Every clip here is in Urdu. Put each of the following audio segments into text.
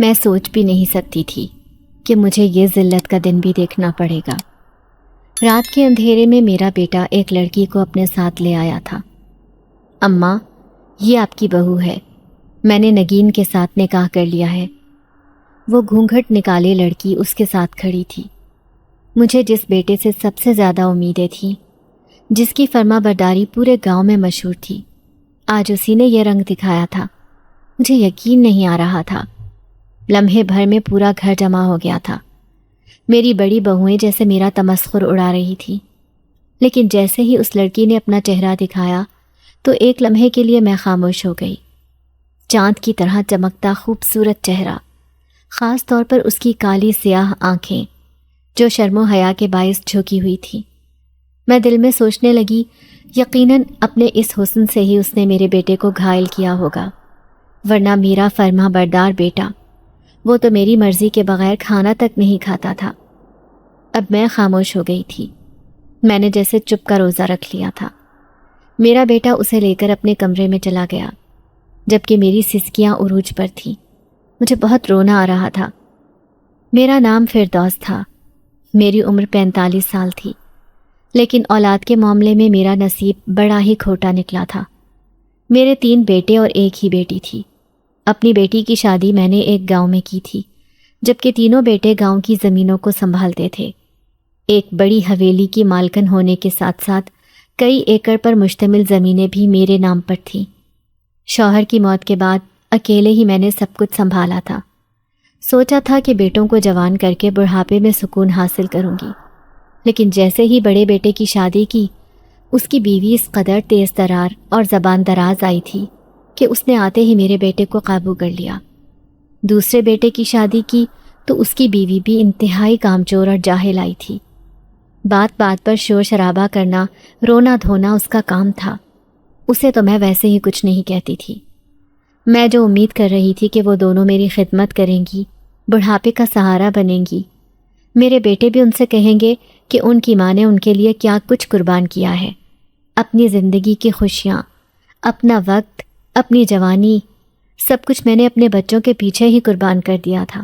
میں سوچ بھی نہیں سکتی تھی کہ مجھے یہ ذلت کا دن بھی دیکھنا پڑے گا۔ رات کے اندھیرے میں میرا بیٹا ایک لڑکی کو اپنے ساتھ لے آیا تھا۔ اماں، یہ آپ کی بہو ہے، میں نے نگین کے ساتھ نکاح کر لیا ہے۔ وہ گھونگھٹ نکالے لڑکی اس کے ساتھ کھڑی تھی۔ مجھے جس بیٹے سے سب سے زیادہ امیدیں تھیں، جس کی فرما برداری پورے گاؤں میں مشہور تھی، آج اسی نے یہ رنگ دکھایا تھا۔ مجھے یقین نہیں آ رہا تھا۔ لمحے بھر میں پورا گھر جمع ہو گیا تھا۔ میری بڑی بہوئیں جیسے میرا تمسخر اڑا رہی تھی، لیکن جیسے ہی اس لڑکی نے اپنا چہرہ دکھایا تو ایک لمحے کے لیے میں خاموش ہو گئی۔ چاند کی طرح چمکتا خوبصورت چہرہ، خاص طور پر اس کی کالی سیاہ آنکھیں جو شرم و حیا کے باعث جھکی ہوئی تھی۔ میں دل میں سوچنے لگی، یقیناً اپنے اس حسن سے ہی اس نے میرے بیٹے کو گھائل کیا ہوگا، ورنہ میرا فرما بردار بیٹا، وہ تو میری مرضی کے بغیر کھانا تک نہیں کھاتا تھا۔ اب میں خاموش ہو گئی تھی۔ میں نے جیسے چپ کا روزہ رکھ لیا تھا۔ میرا بیٹا اسے لے کر اپنے کمرے میں چلا گیا، جبکہ میری سسکیاں عروج پر تھیں۔ مجھے بہت رونا آ رہا تھا۔ میرا نام فردوس تھا، میری عمر 45 سال تھی، لیکن اولاد کے معاملے میں میرا نصیب بڑا ہی کھوٹا نکلا تھا۔ میرے 3 بیٹے اور ایک ہی بیٹی تھی۔ اپنی بیٹی کی شادی میں نے ایک گاؤں میں کی تھی، جبکہ تینوں بیٹے گاؤں کی زمینوں کو سنبھالتے تھے۔ ایک بڑی حویلی کی مالکن ہونے کے ساتھ ساتھ کئی ایکڑ پر مشتمل زمینیں بھی میرے نام پر تھیں۔ شوہر کی موت کے بعد اکیلے ہی میں نے سب کچھ سنبھالا تھا۔ سوچا تھا کہ بیٹوں کو جوان کر کے بڑھاپے میں سکون حاصل کروں گی، لیکن جیسے ہی بڑے بیٹے کی شادی کی، اس کی بیوی اس قدر تیز ترار اور زبان دراز آئی تھی کہ اس نے آتے ہی میرے بیٹے کو قابو کر لیا۔ دوسرے بیٹے کی شادی کی تو اس کی بیوی بھی انتہائی کامچور اور جاہل آئی تھی۔ بات بات پر شور شرابہ کرنا، رونا دھونا اس کا کام تھا۔ اسے تو میں ویسے ہی کچھ نہیں کہتی تھی۔ میں جو امید کر رہی تھی کہ وہ دونوں میری خدمت کریں گی، بڑھاپے کا سہارا بنیں گی، میرے بیٹے بھی ان سے کہیں گے کہ ان کی ماں نے ان کے لیے کیا کچھ قربان کیا ہے، اپنی زندگی کی خوشیاں، اپنا وقت، اپنی جوانی، سب کچھ میں نے اپنے بچوں کے پیچھے ہی قربان کر دیا تھا۔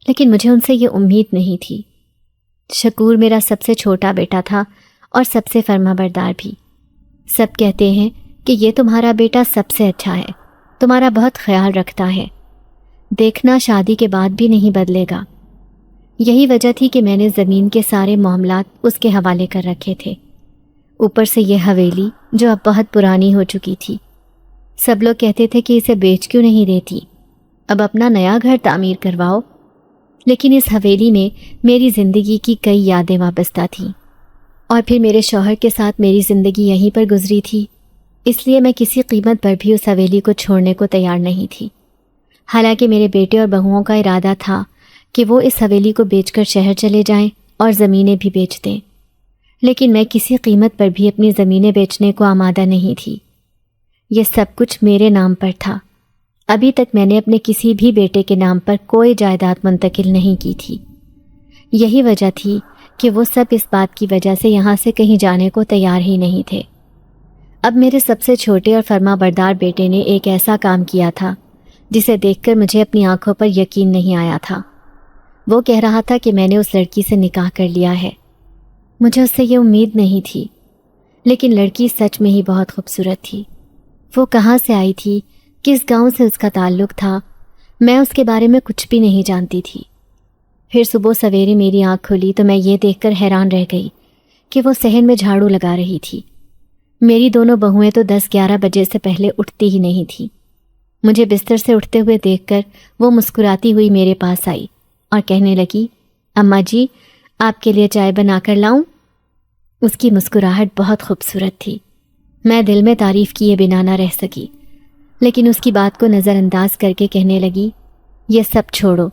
لیکن مجھے ان سے یہ امید نہیں تھی۔ شکور میرا سب سے چھوٹا بیٹا تھا اور سب سے فرما بردار بھی۔ سب کہتے ہیں کہ یہ تمہارا بیٹا سب سے اچھا ہے، تمہارا بہت خیال رکھتا ہے، دیکھنا شادی کے بعد بھی نہیں بدلے گا۔ یہی وجہ تھی کہ میں نے زمین کے سارے معاملات اس کے حوالے کر رکھے تھے، اوپر سے یہ حویلی جو اب بہت پرانی ہو چکی تھی۔ سب لوگ کہتے تھے کہ اسے بیچ کیوں نہیں دیتی، اب اپنا نیا گھر تعمیر کرواؤ۔ لیکن اس حویلی میں میری زندگی کی کئی یادیں وابستہ تھیں، اور پھر میرے شوہر کے ساتھ میری زندگی یہیں پر گزری تھی، اس لیے میں کسی قیمت پر بھی اس حویلی کو چھوڑنے کو تیار نہیں تھی۔ حالانکہ میرے بیٹے اور بہوؤں کا ارادہ تھا کہ وہ اس حویلی کو بیچ کر شہر چلے جائیں اور زمینیں بھی بیچ دیں، لیکن میں کسی قیمت پر بھی اپنی زمینیں بیچنے کو آمادہ نہیں تھی۔ یہ سب کچھ میرے نام پر تھا۔ ابھی تک میں نے اپنے کسی بھی بیٹے کے نام پر کوئی جائیداد منتقل نہیں کی تھی۔ یہی وجہ تھی کہ وہ سب اس بات کی وجہ سے یہاں سے کہیں جانے کو تیار ہی نہیں تھے۔ اب میرے سب سے چھوٹے اور فرما بردار بیٹے نے ایک ایسا کام کیا تھا جسے دیکھ کر مجھے اپنی آنکھوں پر یقین نہیں آیا تھا۔ وہ کہہ رہا تھا کہ میں نے اس لڑکی سے نکاح کر لیا ہے۔ مجھے اس سے یہ امید نہیں تھی، لیکن لڑکی سچ میں ہی بہت خوبصورت تھی۔ وہ کہاں سے آئی تھی، کس گاؤں سے اس کا تعلق تھا، میں اس کے بارے میں کچھ بھی نہیں جانتی تھی۔ پھر صبح سویرے میری آنکھ کھلی تو میں یہ دیکھ کر حیران رہ گئی کہ وہ صحن میں جھاڑو لگا رہی تھی۔ میری دونوں بہوئیں تو 10-11 بجے سے پہلے اٹھتی ہی نہیں تھیں۔ مجھے بستر سے اٹھتے ہوئے دیکھ کر وہ مسکراتی ہوئی میرے پاس آئی اور کہنے لگی، اماں جی، آپ کے لیے چائے بنا کر لاؤں؟ اس کی مسکراہٹ بہت خوبصورت تھی۔ میں دل میں تعریف کیے بنا نہ رہ سکی، لیکن اس کی بات کو نظر انداز کر کے کہنے لگی، یہ سب چھوڑو،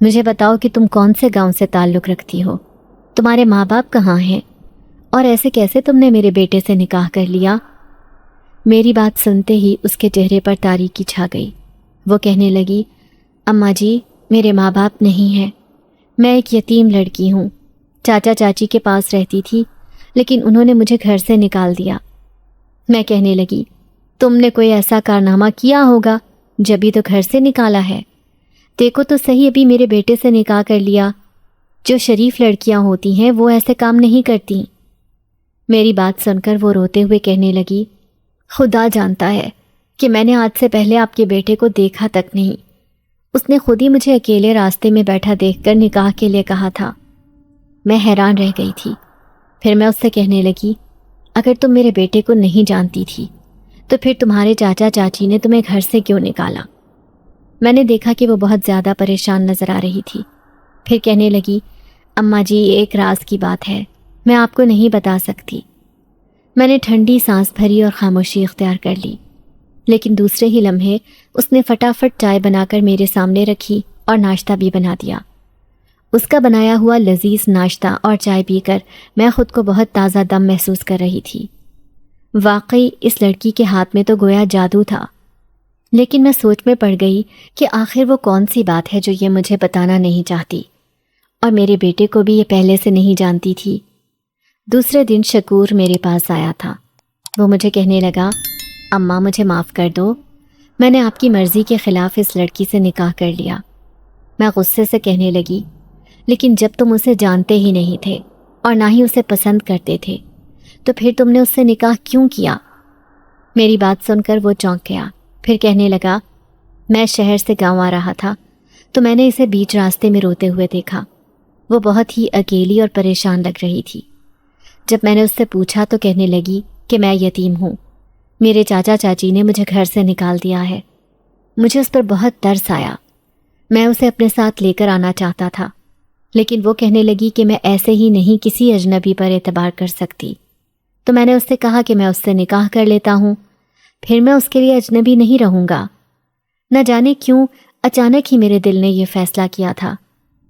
مجھے بتاؤ کہ تم کون سے گاؤں سے تعلق رکھتی ہو، تمہارے ماں باپ کہاں ہیں، اور ایسے کیسے تم نے میرے بیٹے سے نکاح کر لیا؟ میری بات سنتے ہی اس کے چہرے پر تاریکی چھا گئی۔ وہ کہنے لگی، اماں جی، میرے ماں باپ نہیں ہیں، میں ایک یتیم لڑکی ہوں، چاچا چاچی کے پاس رہتی تھی، لیکن انہوں نے مجھے گھر سے نکال دیا۔ میں کہنے لگی، تم نے کوئی ایسا کارنامہ کیا ہوگا جبھی تو گھر سے نکالا ہے۔ دیکھو تو صحیح، ابھی میرے بیٹے سے نکاح کر لیا۔ جو شریف لڑکیاں ہوتی ہیں وہ ایسے کام نہیں کرتی۔ میری بات سن کر وہ روتے ہوئے کہنے لگی، خدا جانتا ہے کہ میں نے آج سے پہلے آپ کے بیٹے کو دیکھا تک نہیں۔ اس نے خود ہی مجھے اکیلے راستے میں بیٹھا دیکھ کر نکاح کے لیے کہا تھا۔ میں حیران رہ گئی تھی۔ پھر میں اس سے کہنے لگی، اگر تم میرے بیٹے کو نہیں جانتی تھی تو پھر تمہارے چاچا چاچی نے تمہیں گھر سے کیوں نکالا؟ میں نے دیکھا کہ وہ بہت زیادہ پریشان نظر آ رہی تھی۔ پھر کہنے لگی، اماں جی ایک راز کی بات ہے، میں آپ کو نہیں بتا سکتی۔ میں نے ٹھنڈی سانس بھری اور خاموشی اختیار کر لی، لیکن دوسرے ہی لمحے اس نے فٹافٹ چائے بنا کر میرے سامنے رکھی اور ناشتہ بھی بنا دیا۔ اس کا بنایا ہوا لذیذ ناشتہ اور چائے پی کر میں خود کو بہت تازہ دم محسوس کر رہی تھی۔ واقعی اس لڑکی کے ہاتھ میں تو گویا جادو تھا، لیکن میں سوچ میں پڑ گئی کہ آخر وہ کون سی بات ہے جو یہ مجھے بتانا نہیں چاہتی، اور میرے بیٹے کو بھی یہ پہلے سے نہیں جانتی تھی۔ دوسرے دن شکور میرے پاس آیا تھا۔ وہ مجھے کہنے لگا، اماں مجھے معاف کر دو، میں نے آپ کی مرضی کے خلاف اس لڑکی سے نکاح کر لیا۔ میں غصے سے کہنے لگی، لیکن جب تم اسے جانتے ہی نہیں تھے اور نہ ہی اسے پسند کرتے تھے تو پھر تم نے اس سے نکاح کیوں کیا؟ میری بات سن کر وہ چونک گیا۔ پھر کہنے لگا، میں شہر سے گاؤں آ رہا تھا تو میں نے اسے بیچ راستے میں روتے ہوئے دیکھا۔ وہ بہت ہی اکیلی اور پریشان لگ رہی تھی۔ جب میں نے اس سے پوچھا تو کہنے لگی کہ میں یتیم ہوں، میرے چاچا چاچی نے مجھے گھر سے نکال دیا ہے۔ مجھے اس پر بہت ترس آیا، میں اسے اپنے ساتھ لے کر آنا چاہتا تھا، لیکن وہ کہنے لگی کہ میں ایسے ہی نہیں کسی اجنبی پر اعتبار کر سکتی۔ تو میں نے اس سے کہا کہ میں اس سے نکاح کر لیتا ہوں، پھر میں اس کے لیے اجنبی نہیں رہوں گا۔ نہ جانے کیوں اچانک ہی میرے دل نے یہ فیصلہ کیا تھا،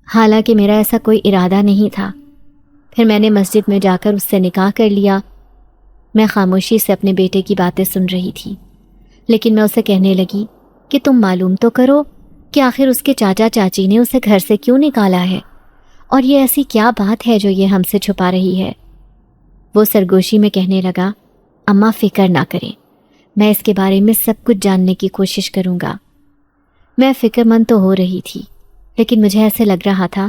حالانکہ میرا ایسا کوئی ارادہ نہیں تھا۔ پھر میں نے مسجد میں جا کر اس سے نکاح کر لیا۔ میں خاموشی سے اپنے بیٹے کی باتیں سن رہی تھی، لیکن میں اسے کہنے لگی کہ تم معلوم تو کرو کہ آخر اس کے چاچا چاچی نے اسے گھر سے کیوں نکالا ہے، اور یہ ایسی کیا بات ہے جو یہ ہم سے چھپا رہی ہے؟ وہ سرگوشی میں کہنے لگا، اماں فکر نہ کریں، میں اس کے بارے میں سب کچھ جاننے کی کوشش کروں گا۔ میں فکر مند تو ہو رہی تھی، لیکن مجھے ایسے لگ رہا تھا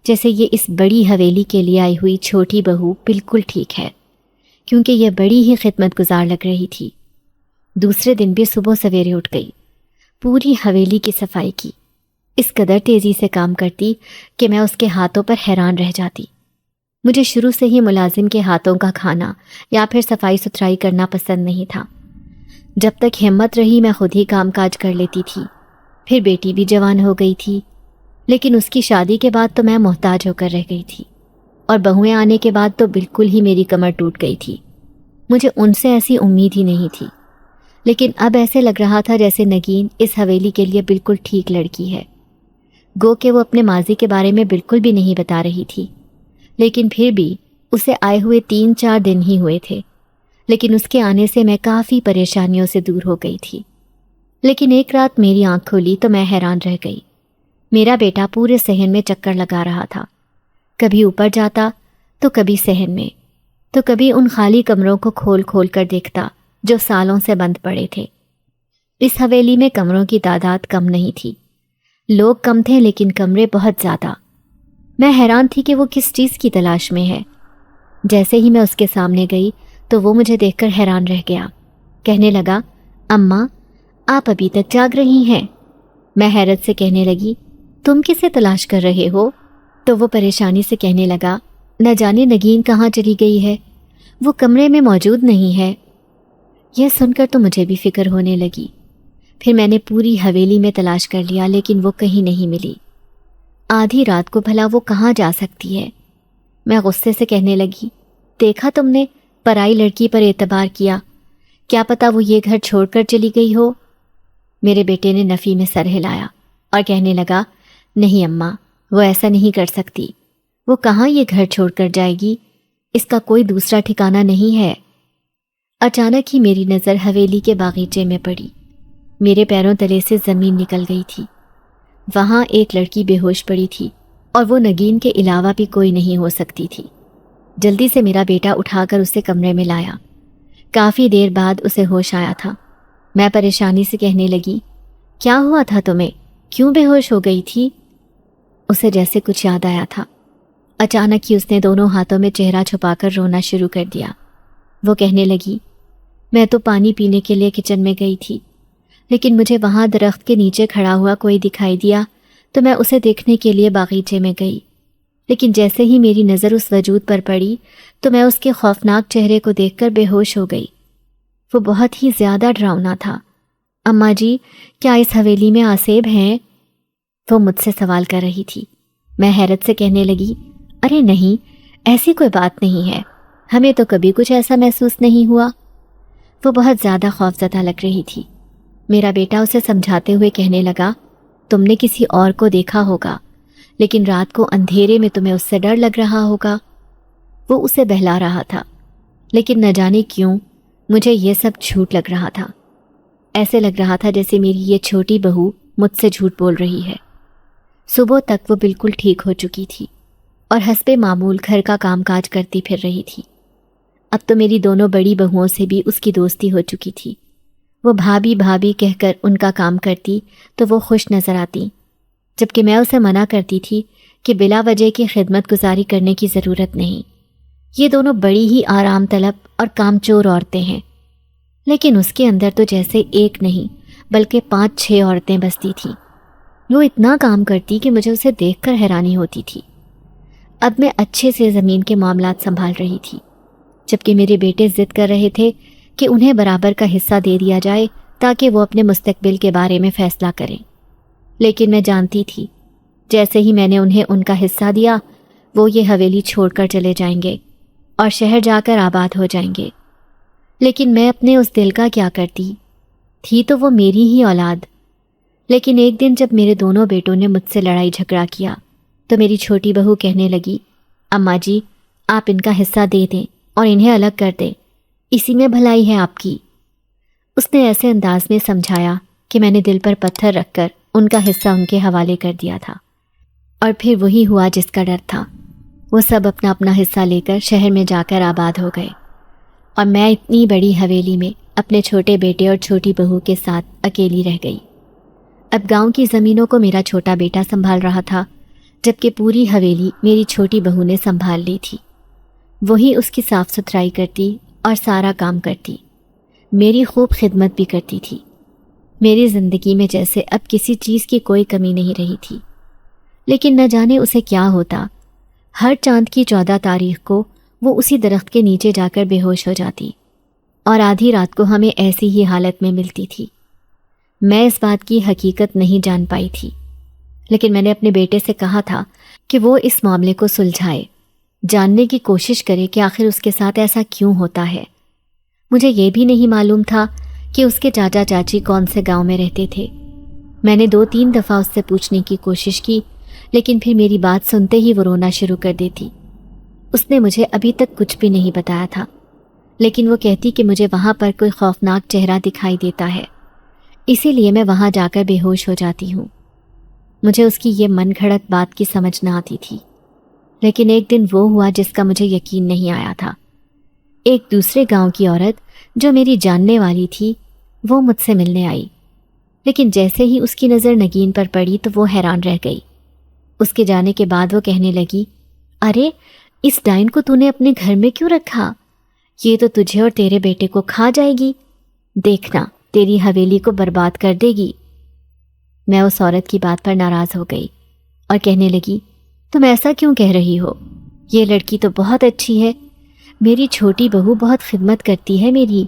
جیسے یہ اس بڑی حویلی کے لیے آئی ہوئی چھوٹی بہو بالکل ٹھیک ہے، کیونکہ یہ بڑی ہی خدمت گزار لگ رہی تھی۔ دوسرے دن بھی صبح سویرے اٹھ گئی، پوری حویلی کی صفائی کی، اس قدر تیزی سے کام کرتی کہ میں اس کے ہاتھوں پر حیران رہ جاتی۔ مجھے شروع سے ہی ملازم کے ہاتھوں کا کھانا یا پھر صفائی ستھرائی کرنا پسند نہیں تھا۔ جب تک ہمت رہی میں خود ہی کام کاج کر لیتی تھی۔ پھر بیٹی بھی جوان ہو گئی تھی، لیکن اس کی شادی کے بعد تو میں محتاج ہو کر رہ گئی تھی، اور بہویں آنے کے بعد تو بالکل ہی میری کمر ٹوٹ گئی تھی۔ مجھے ان سے ایسی امید ہی نہیں تھی، لیکن اب ایسے لگ رہا تھا جیسے نگین اس حویلی کے لیے بالکل ٹھیک لڑکی ہے۔ گو کہ وہ اپنے ماضی کے بارے میں بالکل بھی نہیں بتا رہی تھی، لیکن پھر بھی اسے آئے ہوئے 3-4 دن ہی ہوئے تھے، لیکن اس کے آنے سے میں کافی پریشانیوں سے دور ہو گئی تھی۔ لیکن ایک رات میری آنکھ کھلی تو میں حیران رہ گئی۔ میرا بیٹا پورے صحن میں چکر لگا رہا تھا، کبھی اوپر جاتا تو کبھی صحن میں، تو کبھی ان خالی کمروں کو کھول کھول کر دیکھتا جو سالوں سے بند پڑے تھے۔ اس حویلی میں کمروں کی تعداد کم نہیں تھی، لوگ کم تھے لیکن کمرے بہت زیادہ۔ میں حیران تھی کہ وہ کس چیز کی تلاش میں ہے۔ جیسے ہی میں اس کے سامنے گئی تو وہ مجھے دیکھ کر حیران رہ گیا، کہنے لگا، اماں آپ ابھی تک جاگ رہی ہیں؟ میں حیرت سے کہنے لگی، تم کسے تلاش کر رہے ہو؟ تو وہ پریشانی سے کہنے لگا، نہ جانے نگین کہاں چلی گئی ہے، وہ کمرے میں موجود نہیں ہے۔ یہ سن کر تو مجھے بھی فکر ہونے لگی۔ پھر میں نے پوری حویلی میں تلاش کر لیا، لیکن وہ کہیں نہیں ملی۔ آدھی رات کو بھلا وہ کہاں جا سکتی ہے؟ میں غصے سے کہنے لگی، دیکھا تم نے، پرائی لڑکی پر اعتبار کیا، کیا پتا وہ یہ گھر چھوڑ کر چلی گئی ہو۔ میرے بیٹے نے نفی میں سر ہلایا اور کہنے لگا، نہیں اماں، وہ ایسا نہیں کر سکتی، وہ کہاں یہ گھر چھوڑ کر جائے گی، اس کا کوئی دوسرا ٹھکانہ نہیں ہے۔ اچانک ہی میری نظر حویلی کے باغیچے میں پڑی، میرے پیروں تلے سے زمین نکل گئی تھی۔ وہاں ایک لڑکی بے ہوش پڑی تھی، اور وہ نگین کے علاوہ بھی کوئی نہیں ہو سکتی تھی۔ جلدی سے میرا بیٹا اٹھا کر اسے کمرے میں لایا۔ کافی دیر بعد اسے ہوش آیا تھا۔ میں پریشانی سے کہنے لگی، کیا ہوا تھا تمہیں؟ کیوں بے ہوش ہو گئی تھی؟ اسے جیسے کچھ یاد آیا تھا۔ اچانک ہی اس نے دونوں ہاتھوں میں چہرہ چھپا کر رونا شروع کر دیا۔ وہ کہنے لگی، میں تو پانی پینے کے لیے کچن میں گئی تھی، لیکن مجھے وہاں درخت کے نیچے کھڑا ہوا کوئی دکھائی دیا تو میں اسے دیکھنے کے لیے باغیچے میں گئی، لیکن جیسے ہی میری نظر اس وجود پر پڑی تو میں اس کے خوفناک چہرے کو دیکھ کر بے ہوش ہو گئی۔ وہ بہت ہی زیادہ ڈراؤنا تھا۔ اماں جی، کیا اس حویلی میں آسیب ہیں؟ وہ مجھ سے سوال کر رہی تھی۔ میں حیرت سے کہنے لگی، ارے نہیں، ایسی کوئی بات نہیں ہے، ہمیں تو کبھی کچھ ایسا محسوس نہیں ہوا۔ وہ بہت زیادہ خوفزدہ لگ رہی تھی۔ میرا بیٹا اسے سمجھاتے ہوئے کہنے لگا، تم نے کسی اور کو دیکھا ہوگا، لیکن رات کو اندھیرے میں تمہیں اس سے ڈر لگ رہا ہوگا۔ وہ اسے بہلا رہا تھا، لیکن نہ جانے کیوں مجھے یہ سب جھوٹ لگ رہا تھا۔ ایسے لگ رہا تھا جیسے میری یہ چھوٹی بہو مجھ سے جھوٹ بول رہی ہے۔ صبح تک وہ بالکل ٹھیک ہو چکی تھی اور حسب معمول گھر کا کام کاج کرتی پھر رہی تھی۔ اب تو میری دونوں بڑی بہوؤں سے بھی اس کی دوستی ہو چکی تھی۔ وہ بھابھی بھابھی کہہ کر ان کا کام کرتی تو وہ خوش نظر آتی، جبکہ میں اسے منع کرتی تھی کہ بلا وجہ کی خدمت گزاری کرنے کی ضرورت نہیں۔ یہ دونوں بڑی ہی آرام طلب اور کام چور عورتیں ہیں، لیکن اس کے اندر تو جیسے ایک نہیں بلکہ 5-6 عورتیں بستی تھیں۔ وہ اتنا کام کرتی کہ مجھے اسے دیکھ کر حیرانی ہوتی تھی۔ اب میں اچھے سے زمین کے معاملات سنبھال رہی تھی، جبکہ میرے بیٹے ضد کر رہے تھے کہ انہیں برابر کا حصہ دے دیا جائے تاکہ وہ اپنے مستقبل کے بارے میں فیصلہ کریں۔ لیکن میں جانتی تھی جیسے ہی میں نے انہیں ان کا حصہ دیا، وہ یہ حویلی چھوڑ کر چلے جائیں گے اور شہر جا کر آباد ہو جائیں گے۔ لیکن میں اپنے اس دل کا کیا کرتی؟ تھی تو وہ میری ہی اولاد۔ لیکن ایک دن جب میرے دونوں بیٹوں نے مجھ سے لڑائی جھگڑا کیا تو میری چھوٹی بہو کہنے لگی، اماں جی، آپ ان کا حصہ دے دیں اور انہیں الگ کر دیں، اسی میں بھلائی ہے آپ کی۔ اس نے ایسے انداز میں سمجھایا کہ میں نے دل پر پتھر رکھ کر ان کا حصہ ان کے حوالے کر دیا تھا۔ اور پھر وہی ہوا جس کا ڈر تھا۔ وہ سب اپنا اپنا حصہ لے کر شہر میں جا کر آباد ہو گئے، اور میں اتنی بڑی حویلی میں اپنے چھوٹے بیٹے اور چھوٹی بہو کے ساتھ اکیلی رہ گئی۔ اب گاؤں کی زمینوں کو میرا چھوٹا بیٹا سنبھال رہا تھا، جبکہ پوری حویلی میری چھوٹی بہو نے سنبھال لی تھی۔ وہی اس کی صاف ستھرائی کرتی اور سارا کام کرتی، میری خوب خدمت بھی کرتی تھی۔ میری زندگی میں جیسے اب کسی چیز کی کوئی کمی نہیں رہی تھی۔ لیکن نہ جانے اسے کیا ہوتا، ہر چاند کی 14 تاریخ کو وہ اسی درخت کے نیچے جا کر بے ہوش ہو جاتی، اور آدھی رات کو ہمیں ایسی ہی حالت میں ملتی تھی۔ میں اس بات کی حقیقت نہیں جان پائی تھی، لیکن میں نے اپنے بیٹے سے کہا تھا کہ وہ اس معاملے کو سلجھائے، جاننے کی کوشش کرے کہ آخر اس کے ساتھ ایسا کیوں ہوتا ہے۔ مجھے یہ بھی نہیں معلوم تھا کہ اس کے چاچا چاچی کون سے گاؤں میں رہتے تھے۔ میں نے 2-3 دفعہ اس سے پوچھنے کی کوشش کی، لیکن پھر میری بات سنتے ہی وہ رونا شروع کر دیتی۔ اس نے مجھے ابھی تک کچھ بھی نہیں بتایا تھا، لیکن وہ کہتی کہ مجھے وہاں پر کوئی خوفناک چہرہ دکھائی دیتا ہے، اسی لیے میں وہاں جا کر بے ہوش ہو جاتی ہوں۔ مجھے اس کی یہ من گھڑت بات کی سمجھ نہ آتی تھی، لیکن ایک دن وہ ہوا جس کا مجھے یقین نہیں آیا تھا۔ ایک دوسرے گاؤں کی عورت جو میری جاننے والی تھی وہ مجھ سے ملنے آئی، لیکن جیسے ہی اس کی نظر نگین پر پڑی تو وہ حیران رہ گئی۔ اس کے جانے کے بعد وہ کہنے لگی، ارے اس ڈائن کو تو نے اپنے گھر میں کیوں رکھا؟ یہ تو تجھے اور تیرے بیٹے کو کھا جائے گی، دیکھنا تیری حویلی کو برباد کر دے گی۔ میں اس عورت کی بات پر ناراض ہو گئی اور کہنے لگی، تم ایسا کیوں کہہ رہی ہو؟ یہ لڑکی تو بہت اچھی ہے، میری چھوٹی بہو بہت خدمت کرتی ہے میری،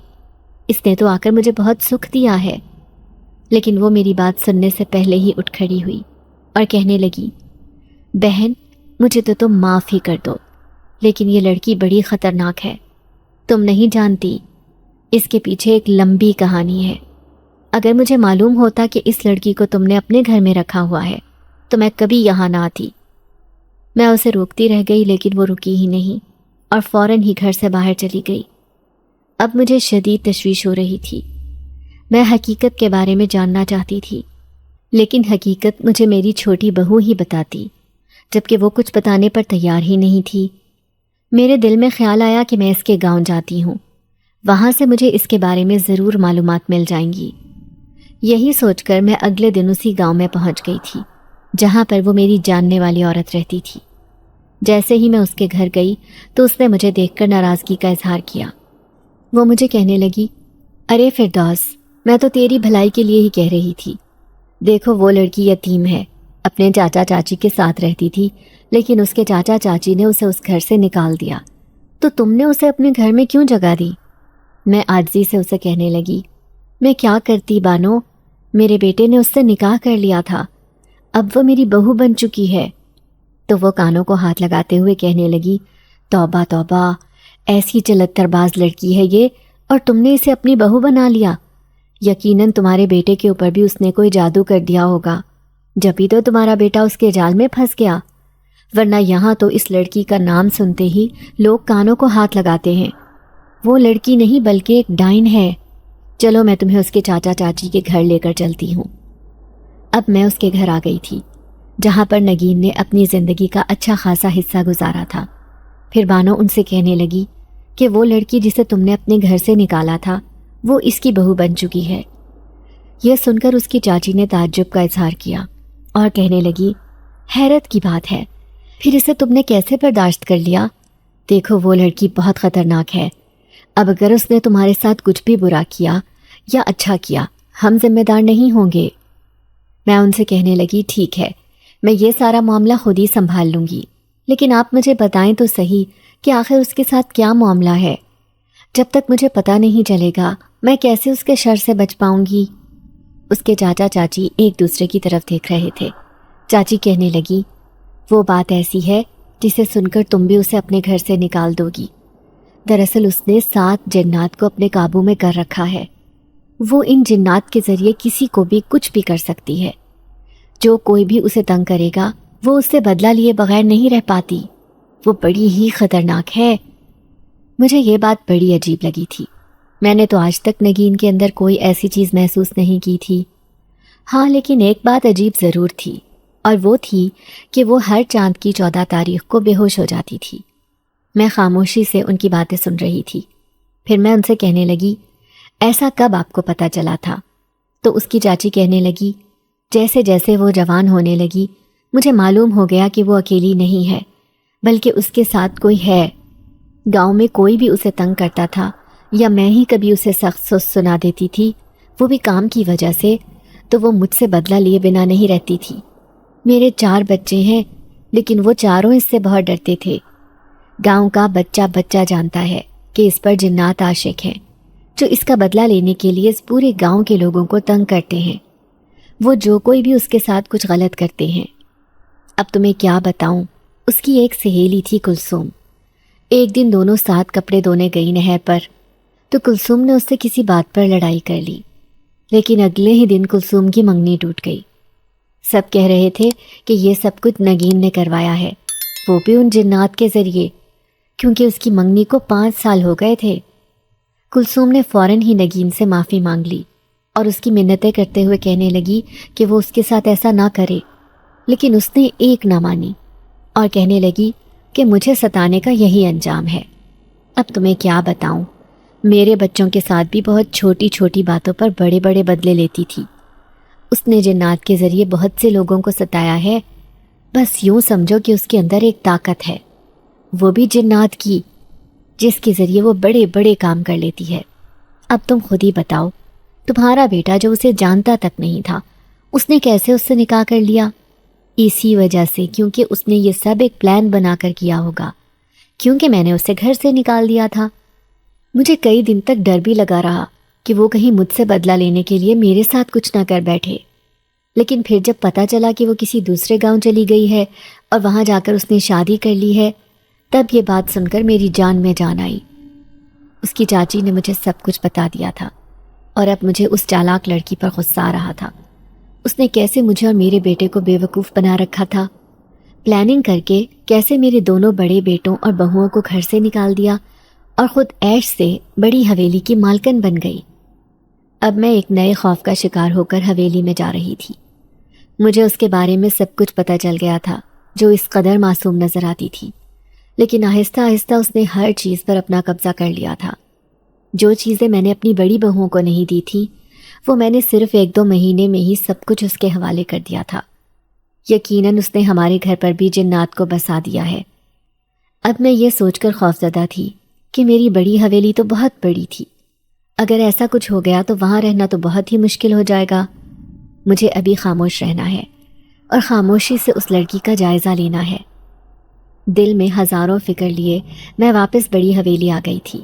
اس نے تو آ کر مجھے بہت سکھ دیا ہے۔ لیکن وہ میری بات سننے سے پہلے ہی اٹھ کھڑی ہوئی اور کہنے لگی، بہن مجھے تو تم معاف ہی کر دو، لیکن یہ لڑکی بڑی خطرناک ہے، تم نہیں جانتی، اس کے پیچھے ایک لمبی کہانی ہے۔ اگر مجھے معلوم ہوتا کہ اس لڑکی کو تم نے اپنے گھر میں رکھا ہوا ہے تو میں کبھی یہاں نہ آتی۔ میں اسے روکتی رہ گئی، لیکن وہ رکی ہی نہیں اور فوراً ہی گھر سے باہر چلی گئی۔ اب مجھے شدید تشویش ہو رہی تھی۔ میں حقیقت کے بارے میں جاننا چاہتی تھی، لیکن حقیقت مجھے میری چھوٹی بہو ہی بتاتی، جبکہ وہ کچھ بتانے پر تیار ہی نہیں تھی۔ میرے دل میں خیال آیا کہ میں اس کے گاؤں جاتی ہوں، وہاں سے مجھے اس کے بارے میں ضرور معلومات مل جائیں گی۔ یہی سوچ کر میں اگلے دن اسی گاؤں میں پہنچ گئی تھی جہاں پر وہ میری جاننے والی عورت رہتی تھی۔ جیسے ہی میں اس کے گھر گئی تو اس نے مجھے دیکھ کر ناراضگی کا اظہار کیا۔ وہ مجھے کہنے لگی، ارے فردوس، میں تو تیری بھلائی کے لیے ہی کہہ رہی تھی۔ دیکھو وہ لڑکی یتیم ہے، اپنے چاچا چاچی کے ساتھ رہتی تھی، لیکن اس کے چاچا چاچی نے اسے اس گھر سے نکال دیا، تو تم نے اسے اپنے گھر میں کیوں جگہ دی؟ میں عاجزی سے اسے کہنے لگی، میں کیا کرتی بانو، میرے بیٹے نے اس سے نکاح کر لیا تھا، اب وہ میری بہو بن چکی ہے۔ تو وہ کانوں کو ہاتھ لگاتے ہوئے کہنے لگی، توبہ توبہ، ایسی چلتر باز لڑکی ہے یہ، اور تم نے اسے اپنی بہو بنا لیا۔ یقیناً تمہارے بیٹے کے اوپر بھی اس نے کوئی جادو کر دیا ہوگا، جبھی تو تمہارا بیٹا اس کے جال میں پھنس گیا، ورنہ یہاں تو اس لڑکی کا نام سنتے ہی لوگ کانوں کو ہاتھ لگاتے ہیں۔ وہ لڑکی نہیں بلکہ ایک ڈائن ہے۔ چلو میں تمہیں اس کے چاچا چاچی کے گھر لے کر چلتی ہوں۔ اب میں اس کے گھر آ گئی تھی جہاں پر نگین نے اپنی زندگی کا اچھا خاصا حصہ گزارا تھا۔ پھر بانو ان سے کہنے لگی کہ وہ لڑکی جسے تم نے اپنے گھر سے نکالا تھا وہ اس کی بہو بن چکی ہے۔ یہ سن کر اس کی چاچی نے تعجب کا اظہار کیا اور کہنے لگی، حیرت کی بات ہے، پھر اسے تم نے کیسے برداشت کر لیا؟ دیکھو وہ لڑکی بہت خطرناک ہے، اب اگر اس نے تمہارے ساتھ کچھ بھی برا کیا یا اچھا کیا، ہم ذمہ دار نہیں ہوں گے۔ میں ان سے کہنے لگی، ٹھیک ہے، میں یہ سارا معاملہ خود ہی سنبھال لوں گی، لیکن آپ مجھے بتائیں تو صحیح کہ آخر اس کے ساتھ کیا معاملہ ہے۔ جب تک مجھے پتہ نہیں چلے گا میں کیسے اس کے شر سے بچ پاؤں گی؟ اس کے چاچا چاچی ایک دوسرے کی طرف دیکھ رہے تھے۔ چاچی کہنے لگی، وہ بات ایسی ہے جسے سن کر تم بھی اسے اپنے گھر سے نکال دو گی۔ دراصل اس نے 7 جنات کو اپنے قابو میں کر رکھا ہے۔ وہ ان جنات کے ذریعے کسی کو بھی کچھ بھی کر سکتی ہے۔ جو کوئی بھی اسے تنگ کرے گا وہ اس سے بدلہ لیے بغیر نہیں رہ پاتی۔ وہ بڑی ہی خطرناک ہے۔ مجھے یہ بات بڑی عجیب لگی تھی۔ میں نے تو آج تک نگین کے اندر کوئی ایسی چیز محسوس نہیں کی تھی۔ ہاں لیکن ایک بات عجیب ضرور تھی، اور وہ تھی کہ وہ ہر چاند کی 14 تاریخ کو بے ہوش ہو جاتی تھی۔ میں خاموشی سے ان کی باتیں سن رہی تھی۔ پھر میں ان سے کہنے لگی، ایسا کب آپ کو پتہ چلا تھا؟ تو اس کی چاچی کہنے لگی، جیسے جیسے وہ جوان ہونے لگی مجھے معلوم ہو گیا کہ وہ اکیلی نہیں ہے بلکہ اس کے ساتھ کوئی ہے۔ گاؤں میں کوئی بھی اسے تنگ کرتا تھا یا میں ہی کبھی اسے سخت سست سنا دیتی تھی، وہ بھی کام کی وجہ سے، تو وہ مجھ سے بدلہ لیے بنا نہیں رہتی تھی۔ میرے 4 بچے ہیں لیکن وہ چاروں اس سے بہت ڈرتے تھے۔ گاؤں کا بچہ بچہ جانتا ہے کہ اس پر جنات عاشق ہیں جو اس کا بدلہ لینے کے لیے اس پورے گاؤں کے لوگوں کو تنگ کرتے ہیں۔ وہ جو کوئی بھی اس کے ساتھ کچھ غلط کرتے ہیں۔ اب تمہیں کیا بتاؤں، اس کی ایک سہیلی تھی کلثوم۔ ایک دن دونوں ساتھ کپڑے دھونے گئی نہر پر، تو کلثوم نے اس سے کسی بات پر لڑائی کر لی، لیکن اگلے ہی دن کلثوم کی منگنی ٹوٹ گئی۔ سب کہہ رہے تھے کہ یہ سب کچھ نگین نے کروایا ہے، وہ بھی ان جنات کے ذریعے، کیونکہ اس کی منگنی کو 5 سال ہو گئے تھے۔ کلثوم نے فوراً ہی نگین سے معافی مانگ لی اور اس کی منتیں کرتے ہوئے کہنے لگی کہ وہ اس کے ساتھ ایسا نہ کرے، لیکن اس نے ایک نہ مانی اور کہنے لگی کہ مجھے ستانے کا یہی انجام ہے۔ اب تمہیں کیا بتاؤں، میرے بچوں کے ساتھ بھی بہت چھوٹی چھوٹی باتوں پر بڑے بڑے بدلے لیتی تھی۔ اس نے جنات کے ذریعے بہت سے لوگوں کو ستایا ہے۔ بس یوں سمجھو کہ اس کے اندر ایک طاقت ہے، وہ بھی جنات کی، جس کے ذریعے وہ بڑے بڑے کام کر لیتی ہے۔ اب تم خود ہی بتاؤ، تمہارا بیٹا جو اسے جانتا تک نہیں تھا، اس نے کیسے اس سے نکاح کر لیا؟ اسی وجہ سے، کیونکہ اس نے یہ سب ایک پلان بنا کر کیا ہوگا، کیونکہ میں نے اسے گھر سے نکال دیا تھا۔ مجھے کئی دن تک ڈر بھی لگا رہا کہ وہ کہیں مجھ سے بدلہ لینے کے لیے میرے ساتھ کچھ نہ کر بیٹھے، لیکن پھر جب پتہ چلا کہ وہ کسی دوسرے گاؤں چلی گئی ہے اور وہاں جا کر اس نے شادی کر لی ہے، تب یہ بات سن کر میری جان میں جان آئی۔ اس کی چاچی نے مجھے سب کچھ بتا دیا تھا، اور اب مجھے اس چالاک لڑکی پر غصہ آ رہا تھا۔ اس نے کیسے مجھے اور میرے بیٹے کو بے وقوف بنا رکھا تھا، پلاننگ کر کے کیسے میرے دونوں بڑے بیٹوں اور بہوؤں کو گھر سے نکال دیا اور خود عیش سے بڑی حویلی کی مالکن بن گئی۔ اب میں ایک نئے خوف کا شکار ہو کر حویلی میں جا رہی تھی۔ مجھے اس کے بارے میں سب کچھ پتہ چل گیا تھا جو اس قدر معصوم نظر آتی تھی، لیکن آہستہ آہستہ اس نے ہر چیز پر اپنا قبضہ کر لیا تھا۔ جو چیزیں میں نے اپنی بڑی بہوؤں کو نہیں دی تھی وہ میں نے صرف 1-2 مہینے میں ہی سب کچھ اس کے حوالے کر دیا تھا۔ یقیناً اس نے ہمارے گھر پر بھی جنات کو بسا دیا ہے۔ اب میں یہ سوچ کر خوفزدہ تھی کہ میری بڑی حویلی تو بہت بڑی تھی، اگر ایسا کچھ ہو گیا تو وہاں رہنا تو بہت ہی مشکل ہو جائے گا۔ مجھے ابھی خاموش رہنا ہے اور خاموشی سے اس لڑکی کا جائزہ لینا ہے۔ دل میں ہزاروں فکر لیے میں واپس بڑی حویلی آ گئی تھی۔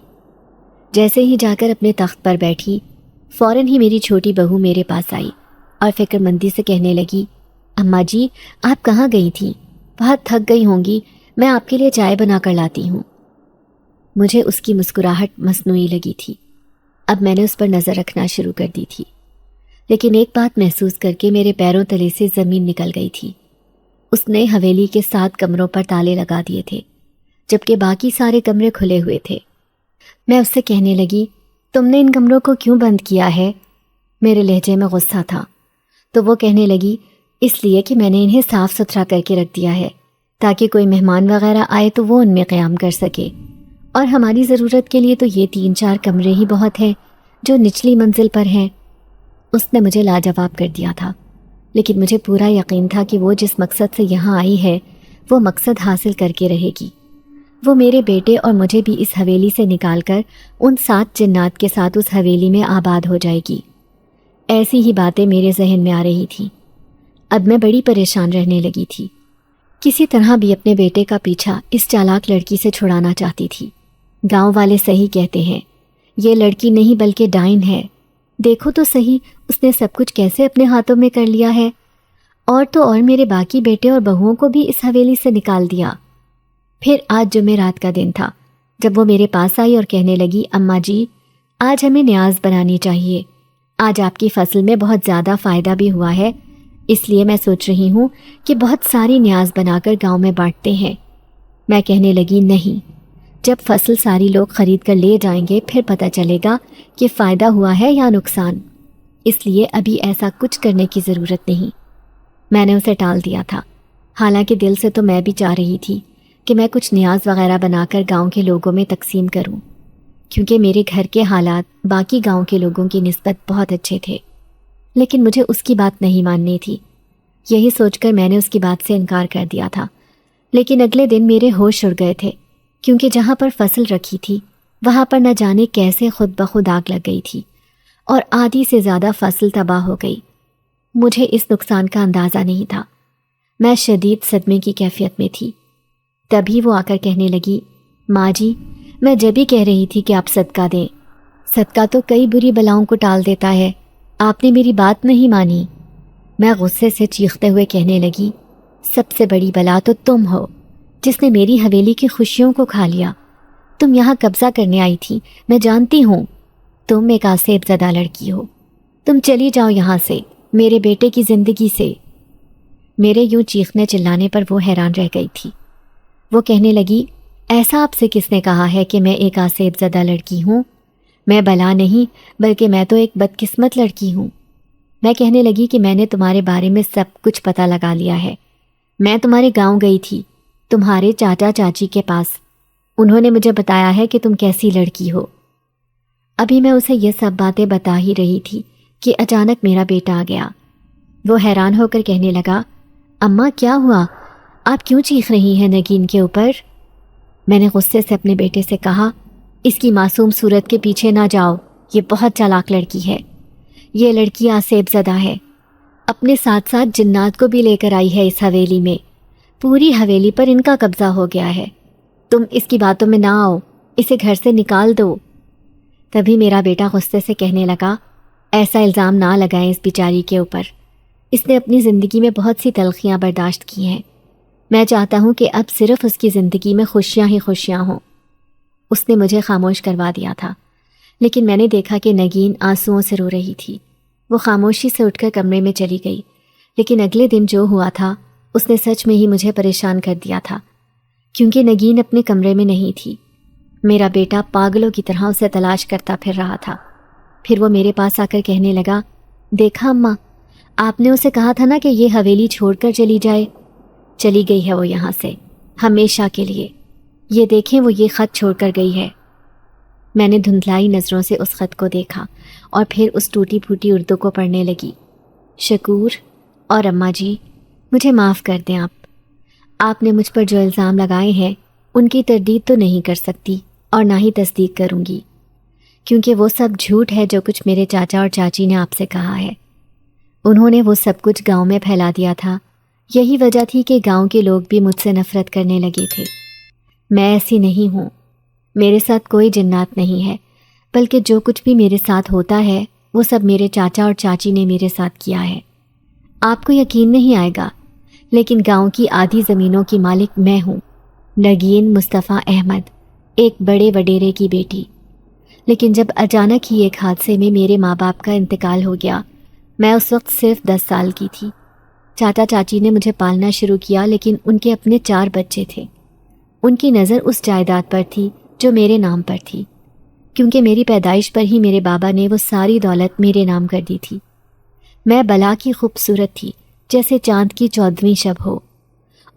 جیسے ہی جا کر اپنے تخت پر بیٹھی، فوراً ہی میری چھوٹی بہو میرے پاس آئی اور فکر مندی سے کہنے لگی، اماں جی آپ کہاں گئی تھیں؟ بہت تھک گئی ہوں گی، میں آپ کے لیے چائے بنا کر لاتی ہوں۔ مجھے اس کی مسکراہٹ مصنوعی لگی تھی۔ اب میں نے اس پر نظر رکھنا شروع کر دی تھی، لیکن ایک بات محسوس کر کے میرے پیروں تلے سے زمین نکل گئی تھی۔ اس نے حویلی کے 7 کمروں پر تالے لگا دیے تھے، جبکہ باقی سارے کمرے کھلے ہوئے تھے۔ میں اس سے کہنے لگی، تم نے ان کمروں کو کیوں بند کیا ہے؟ میرے لہجے میں غصہ تھا، تو وہ کہنے لگی، اس لیے کہ میں نے انہیں صاف ستھرا کر کے رکھ دیا ہے تاکہ کوئی مہمان وغیرہ آئے تو وہ ان میں قیام کر سکے، اور ہماری ضرورت کے لیے تو یہ 3-4 کمرے ہی بہت ہیں جو نچلی منزل پر ہیں۔ اس نے مجھے لاجواب کر دیا تھا، لیکن مجھے پورا یقین تھا کہ وہ جس مقصد سے یہاں آئی ہے وہ مقصد حاصل کر کے رہے گی۔ وہ میرے بیٹے اور مجھے بھی اس حویلی سے نکال کر ان 7 جنات کے ساتھ اس حویلی میں آباد ہو جائے گی۔ ایسی ہی باتیں میرے ذہن میں آ رہی تھیں۔ اب میں بڑی پریشان رہنے لگی تھی، کسی طرح بھی اپنے بیٹے کا پیچھا اس چالاک لڑکی سے چھڑانا چاہتی تھی۔ گاؤں والے صحیح کہتے ہیں، یہ لڑکی نہیں بلکہ ڈائن ہے۔ دیکھو تو صحیح اس نے سب کچھ کیسے اپنے ہاتھوں میں کر لیا ہے، اور تو اور میرے باقی بیٹے اور بہوؤں کو بھی اس حویلی سے نکال دیا۔ پھر آج جمعرات کا دن تھا جب وہ میرے پاس آئی اور کہنے لگی، اماں جی آج ہمیں نیاز بنانی چاہیے، آج آپ کی فصل میں بہت زیادہ فائدہ بھی ہوا ہے، اس لیے میں سوچ رہی ہوں کہ بہت ساری نیاز بنا کر گاؤں میں بانٹتے ہیں۔ میں کہنے لگی، نہیں، جب فصل ساری لوگ خرید کر لے جائیں گے پھر پتہ چلے گا کہ فائدہ ہوا ہے یا نقصان، اس لیے ابھی ایسا کچھ کرنے کی ضرورت نہیں۔ میں نے اسے ٹال دیا تھا، حالانکہ دل سے تو میں بھی چاہ رہی تھی کہ میں کچھ نیاز وغیرہ بنا کر گاؤں کے لوگوں میں تقسیم کروں، کیونکہ میرے گھر کے حالات باقی گاؤں کے لوگوں کی نسبت بہت اچھے تھے، لیکن مجھے اس کی بات نہیں ماننی تھی۔ یہی سوچ کر میں نے اس کی بات سے انکار کر دیا تھا، لیکن اگلے دن میرے ہوش اڑ گئے تھے، کیونکہ جہاں پر فصل رکھی تھی وہاں پر نہ جانے کیسے خود بخود آگ لگ گئی تھی اور آدھی سے زیادہ فصل تباہ ہو گئی۔ مجھے اس نقصان کا اندازہ نہیں تھا، میں شدید صدمے کی کیفیت میں تھی۔ تبھی وہ آ کر کہنے لگی، ماں جی میں جب ہی کہہ رہی تھی کہ آپ صدقہ دیں، صدقہ تو کئی بری بلاؤں کو ٹال دیتا ہے، آپ نے میری بات نہیں مانی۔ میں غصے سے چیختے ہوئے کہنے لگی، سب سے بڑی بلا تو تم ہو جس نے میری حویلی کی خوشیوں کو کھا لیا۔ تم یہاں قبضہ کرنے آئی تھی، میں جانتی ہوں، تم ایک آسیب زدہ لڑکی ہو، تم چلی جاؤ یہاں سے، میرے بیٹے کی زندگی سے۔ میرے یوں چیخنے چلانے پر وہ حیران رہ گئی تھی۔ وہ کہنے لگی، ایسا آپ سے کس نے کہا ہے کہ میں ایک آسیب زدہ لڑکی ہوں؟ میں بلا نہیں بلکہ میں تو ایک بدقسمت لڑکی ہوں۔ میں کہنے لگی کہ میں نے تمہارے بارے میں سب کچھ پتہ لگا لیا ہے، میں تمہارے گاؤں گئی تھی، تمہارے چاچا چاچی کے پاس، انہوں نے مجھے بتایا ہے کہ تم کیسی لڑکی ہو۔ ابھی میں اسے یہ سب باتیں بتا ہی رہی تھی کہ اچانک میرا بیٹا آ گیا۔ وہ حیران ہو کر کہنے لگا، اماں کیا ہوا، آپ کیوں چیخ رہی ہیں نگین کے اوپر؟ میں نے غصے سے اپنے بیٹے سے کہا، اس کی معصوم صورت کے پیچھے نہ جاؤ، یہ بہت چالاک لڑکی ہے، یہ لڑکی آسیب زدہ ہے، اپنے ساتھ ساتھ جنات کو بھی لے کر آئی ہے اس حویلی میں، پوری حویلی پر ان کا قبضہ ہو گیا ہے، تم اس کی باتوں میں نہ آؤ، اسے گھر سے نکال دو۔ تبھی میرا بیٹا غصے سے کہنے لگا، ایسا الزام نہ لگائیں اس بیچاری کے اوپر، اس نے اپنی زندگی میں بہت سی تلخیاں برداشت کی ہیں، میں چاہتا ہوں کہ اب صرف اس کی زندگی میں خوشیاں ہی خوشیاں ہوں۔ اس نے مجھے خاموش کروا دیا تھا، لیکن میں نے دیکھا کہ نگین آنسوؤں سے رو رہی تھی۔ وہ خاموشی سے اٹھ کر کمرے میں چلی گئی، لیکن اگلے دن جو ہوا تھا اس نے سچ میں ہی مجھے پریشان کر دیا تھا، کیونکہ نگین اپنے کمرے میں نہیں تھی۔ میرا بیٹا پاگلوں کی طرح اسے تلاش کرتا پھر رہا تھا۔ پھر وہ میرے پاس آ کر کہنے لگا، دیکھا اماں، آپ نے اسے کہا تھا نا کہ یہ حویلی چھوڑ کر چلی جائے، چلی گئی ہے وہ یہاں سے ہمیشہ کے لیے، یہ دیکھیں وہ یہ خط چھوڑ کر گئی ہے۔ میں نے دھندلائی نظروں سے اس خط کو دیکھا اور پھر اس ٹوٹی پھوٹی اردو کو پڑھنے لگی۔ شکور اور اماں جی، مجھے معاف کر دیں آپ نے مجھ پر جو الزام لگائے ہیں ان کی تردید تو نہیں کر سکتی اور نہ ہی تصدیق کروں گی، کیونکہ وہ سب جھوٹ ہے جو کچھ میرے چاچا اور چاچی نے آپ سے کہا ہے۔ انہوں نے وہ سب کچھ گاؤں میں پھیلا دیا تھا، یہی وجہ تھی کہ گاؤں کے لوگ بھی مجھ سے نفرت کرنے لگے تھے۔ میں ایسی نہیں ہوں، میرے ساتھ کوئی جنات نہیں ہے، بلکہ جو کچھ بھی میرے ساتھ ہوتا ہے وہ سب میرے چاچا اور چاچی نے میرے ساتھ کیا ہے۔ آپ کو یقین نہیں آئے گا، لیکن گاؤں کی آدھی زمینوں کی مالک میں ہوں، نگین مصطفیٰ احمد، ایک بڑے وڈیرے کی بیٹی۔ لیکن جب اچانک ہی ایک حادثے میں میرے ماں باپ کا انتقال ہو گیا، میں اس وقت صرف 10 سال کی تھی۔ چاچا چاچی نے مجھے پالنا شروع کیا، لیکن ان کے اپنے 4 بچے تھے۔ ان کی نظر اس جائیداد پر تھی جو میرے نام پر تھی، کیونکہ میری پیدائش پر ہی میرے بابا نے وہ ساری دولت میرے نام کر دی تھی۔ میں بلا کی خوبصورت تھی، جیسے چاند کی 14ویں شب ہو،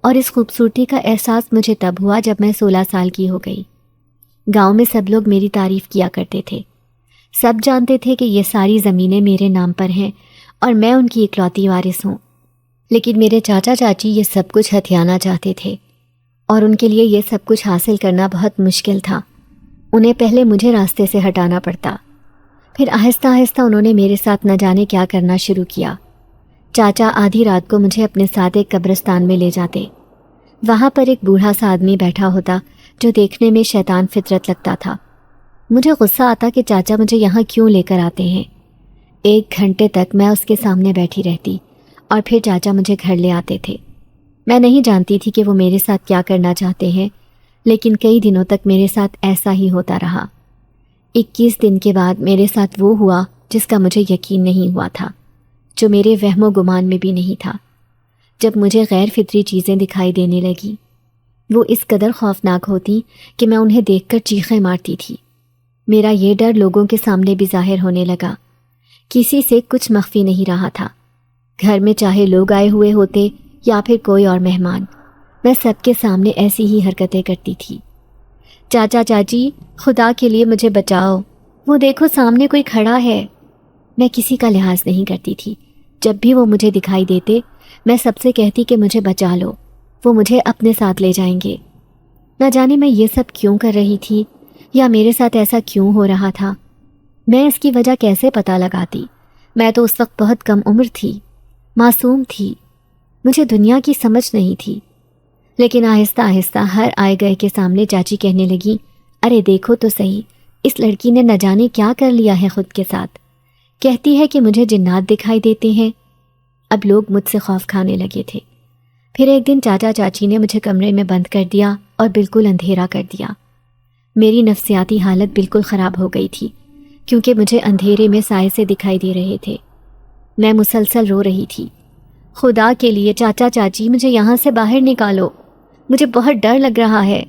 اور اس خوبصورتی کا احساس مجھے تب ہوا جب میں 16 سال کی ہو گئی۔ گاؤں میں سب لوگ میری تعریف کیا کرتے تھے، سب جانتے تھے کہ یہ ساری زمینیں میرے نام پر ہیں اور میں ان کی اکلوتی وارث ہوں۔ لیکن میرے چاچا چاچی یہ سب کچھ ہتھیانا چاہتے تھے، اور ان کے لیے یہ سب کچھ حاصل کرنا بہت مشکل تھا۔ انہیں پہلے مجھے راستے سے ہٹانا پڑتا، پھر آہستہ آہستہ انہوں نے میرے ساتھ نہ جانے کیا کرنا شروع کیا۔ چاچا آدھی رات کو مجھے اپنے ساتھ ایک قبرستان میں لے جاتے۔ وہاں پر ایک بوڑھا سا آدمی بیٹھا ہوتا جو دیکھنے میں شیطان فطرت لگتا تھا۔ مجھے غصہ آتا کہ چاچا مجھے یہاں کیوں لے کر آتے ہیں۔ 1 گھنٹے تک میں اس کے سامنے بیٹھی رہتی اور پھر چاچا مجھے گھر لے آتے تھے۔ میں نہیں جانتی تھی کہ وہ میرے ساتھ کیا کرنا چاہتے ہیں، لیکن کئی دنوں تک میرے ساتھ ایسا ہی ہوتا رہا۔ 21 دن کے بعد میرے ساتھ وہ ہوا جس کا مجھے یقین نہیں ہوا تھا، جو میرے وہم و گمان میں بھی نہیں تھا۔ جب مجھے غیر فطری چیزیں دکھائی دینے لگی، وہ اس قدر خوفناک ہوتی کہ میں انہیں دیکھ کر چیخیں مارتی تھی۔ میرا یہ ڈر لوگوں کے سامنے بھی ظاہر ہونے لگا، کسی سے کچھ مخفی نہیں رہا تھا۔ گھر میں چاہے لوگ آئے ہوئے ہوتے یا پھر کوئی اور مہمان، میں سب کے سامنے ایسی ہی حرکتیں کرتی تھی۔ چاچا چاچی، خدا کے لیے مجھے بچاؤ، وہ دیکھو سامنے کوئی کھڑا ہے۔ میں کسی کا لحاظ نہیں کرتی تھی۔ جب بھی وہ مجھے دکھائی دیتے، میں سب سے کہتی کہ مجھے بچا لو، وہ مجھے اپنے ساتھ لے جائیں گے۔ نہ جانے میں یہ سب کیوں کر رہی تھی، یا میرے ساتھ ایسا کیوں ہو رہا تھا۔ میں اس کی وجہ کیسے پتہ لگاتی؟ میں تو اس وقت بہت کم عمر تھی، معصوم تھی، مجھے دنیا کی سمجھ نہیں تھی۔ لیکن آہستہ آہستہ ہر آئے گئے کے سامنے چاچی کہنے لگی، ارے دیکھو تو صحیح، اس لڑکی نے نہ جانے کیا کر لیا ہے خود کے ساتھ۔ کہتی ہے کہ مجھے جنات دکھائی دیتے ہیں۔ اب لوگ مجھ سے خوف کھانے لگے تھے۔ پھر ایک دن چاچا چاچی نے مجھے کمرے میں بند کر دیا اور بالکل اندھیرا کر دیا۔ میری نفسیاتی حالت بالکل خراب ہو گئی تھی، کیونکہ مجھے اندھیرے میں سائے سے دکھائی دے رہے تھے۔ میں مسلسل رو رہی تھی، خدا کے لیے چاچا چاچی مجھے یہاں سے باہر نکالو، مجھے بہت ڈر لگ رہا ہے۔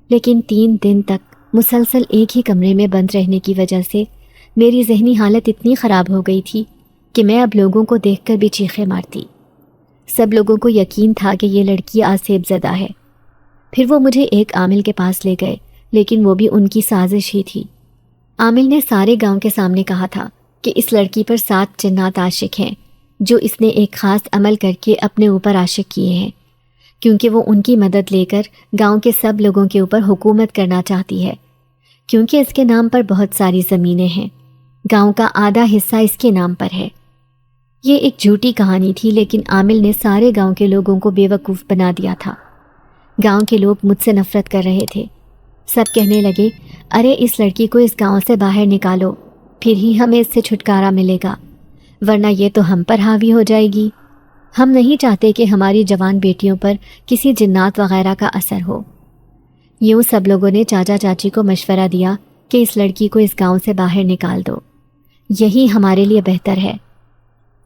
لیکن 3 دن تک مسلسل ایک ہی کمرے میں بند رہنے کی وجہ سے میری ذہنی حالت اتنی خراب ہو گئی تھی کہ میں اب لوگوں کو دیکھ کر بھی چیخیں مارتی۔ سب لوگوں کو یقین تھا کہ یہ لڑکی آسیب زدہ ہے۔ پھر وہ مجھے ایک عامل کے پاس لے گئے، لیکن وہ بھی ان کی سازش ہی تھی۔ عامل نے سارے گاؤں کے سامنے کہا تھا کہ اس لڑکی پر 7 جنات عاشق ہیں، جو اس نے ایک خاص عمل کر کے اپنے اوپر عاشق کیے ہیں، کیونکہ وہ ان کی مدد لے کر گاؤں کے سب لوگوں کے اوپر حکومت کرنا چاہتی ہے، کیونکہ اس کے نام پر بہت ساری زمینیں ہیں، گاؤں کا آدھا حصہ اس کے نام پر ہے۔ یہ ایک جھوٹی کہانی تھی، لیکن عامل نے سارے گاؤں کے لوگوں کو بے وقوف بنا دیا تھا۔ گاؤں کے لوگ مجھ سے نفرت کر رہے تھے۔ سب کہنے لگے، ارے اس لڑکی کو اس گاؤں سے باہر نکالو، پھر ہی ہمیں اس سے چھٹکارا ملے گا، ورنہ یہ تو ہم پر حاوی ہو جائے گی۔ ہم نہیں چاہتے کہ ہماری جوان بیٹیوں پر کسی جنات وغیرہ کا اثر ہو۔ یوں سب لوگوں نے چاچا چاچی کو مشورہ دیا کہ اس لڑکی کو اس گاؤں سے باہر نکال دو، یہی ہمارے لیے بہتر ہے۔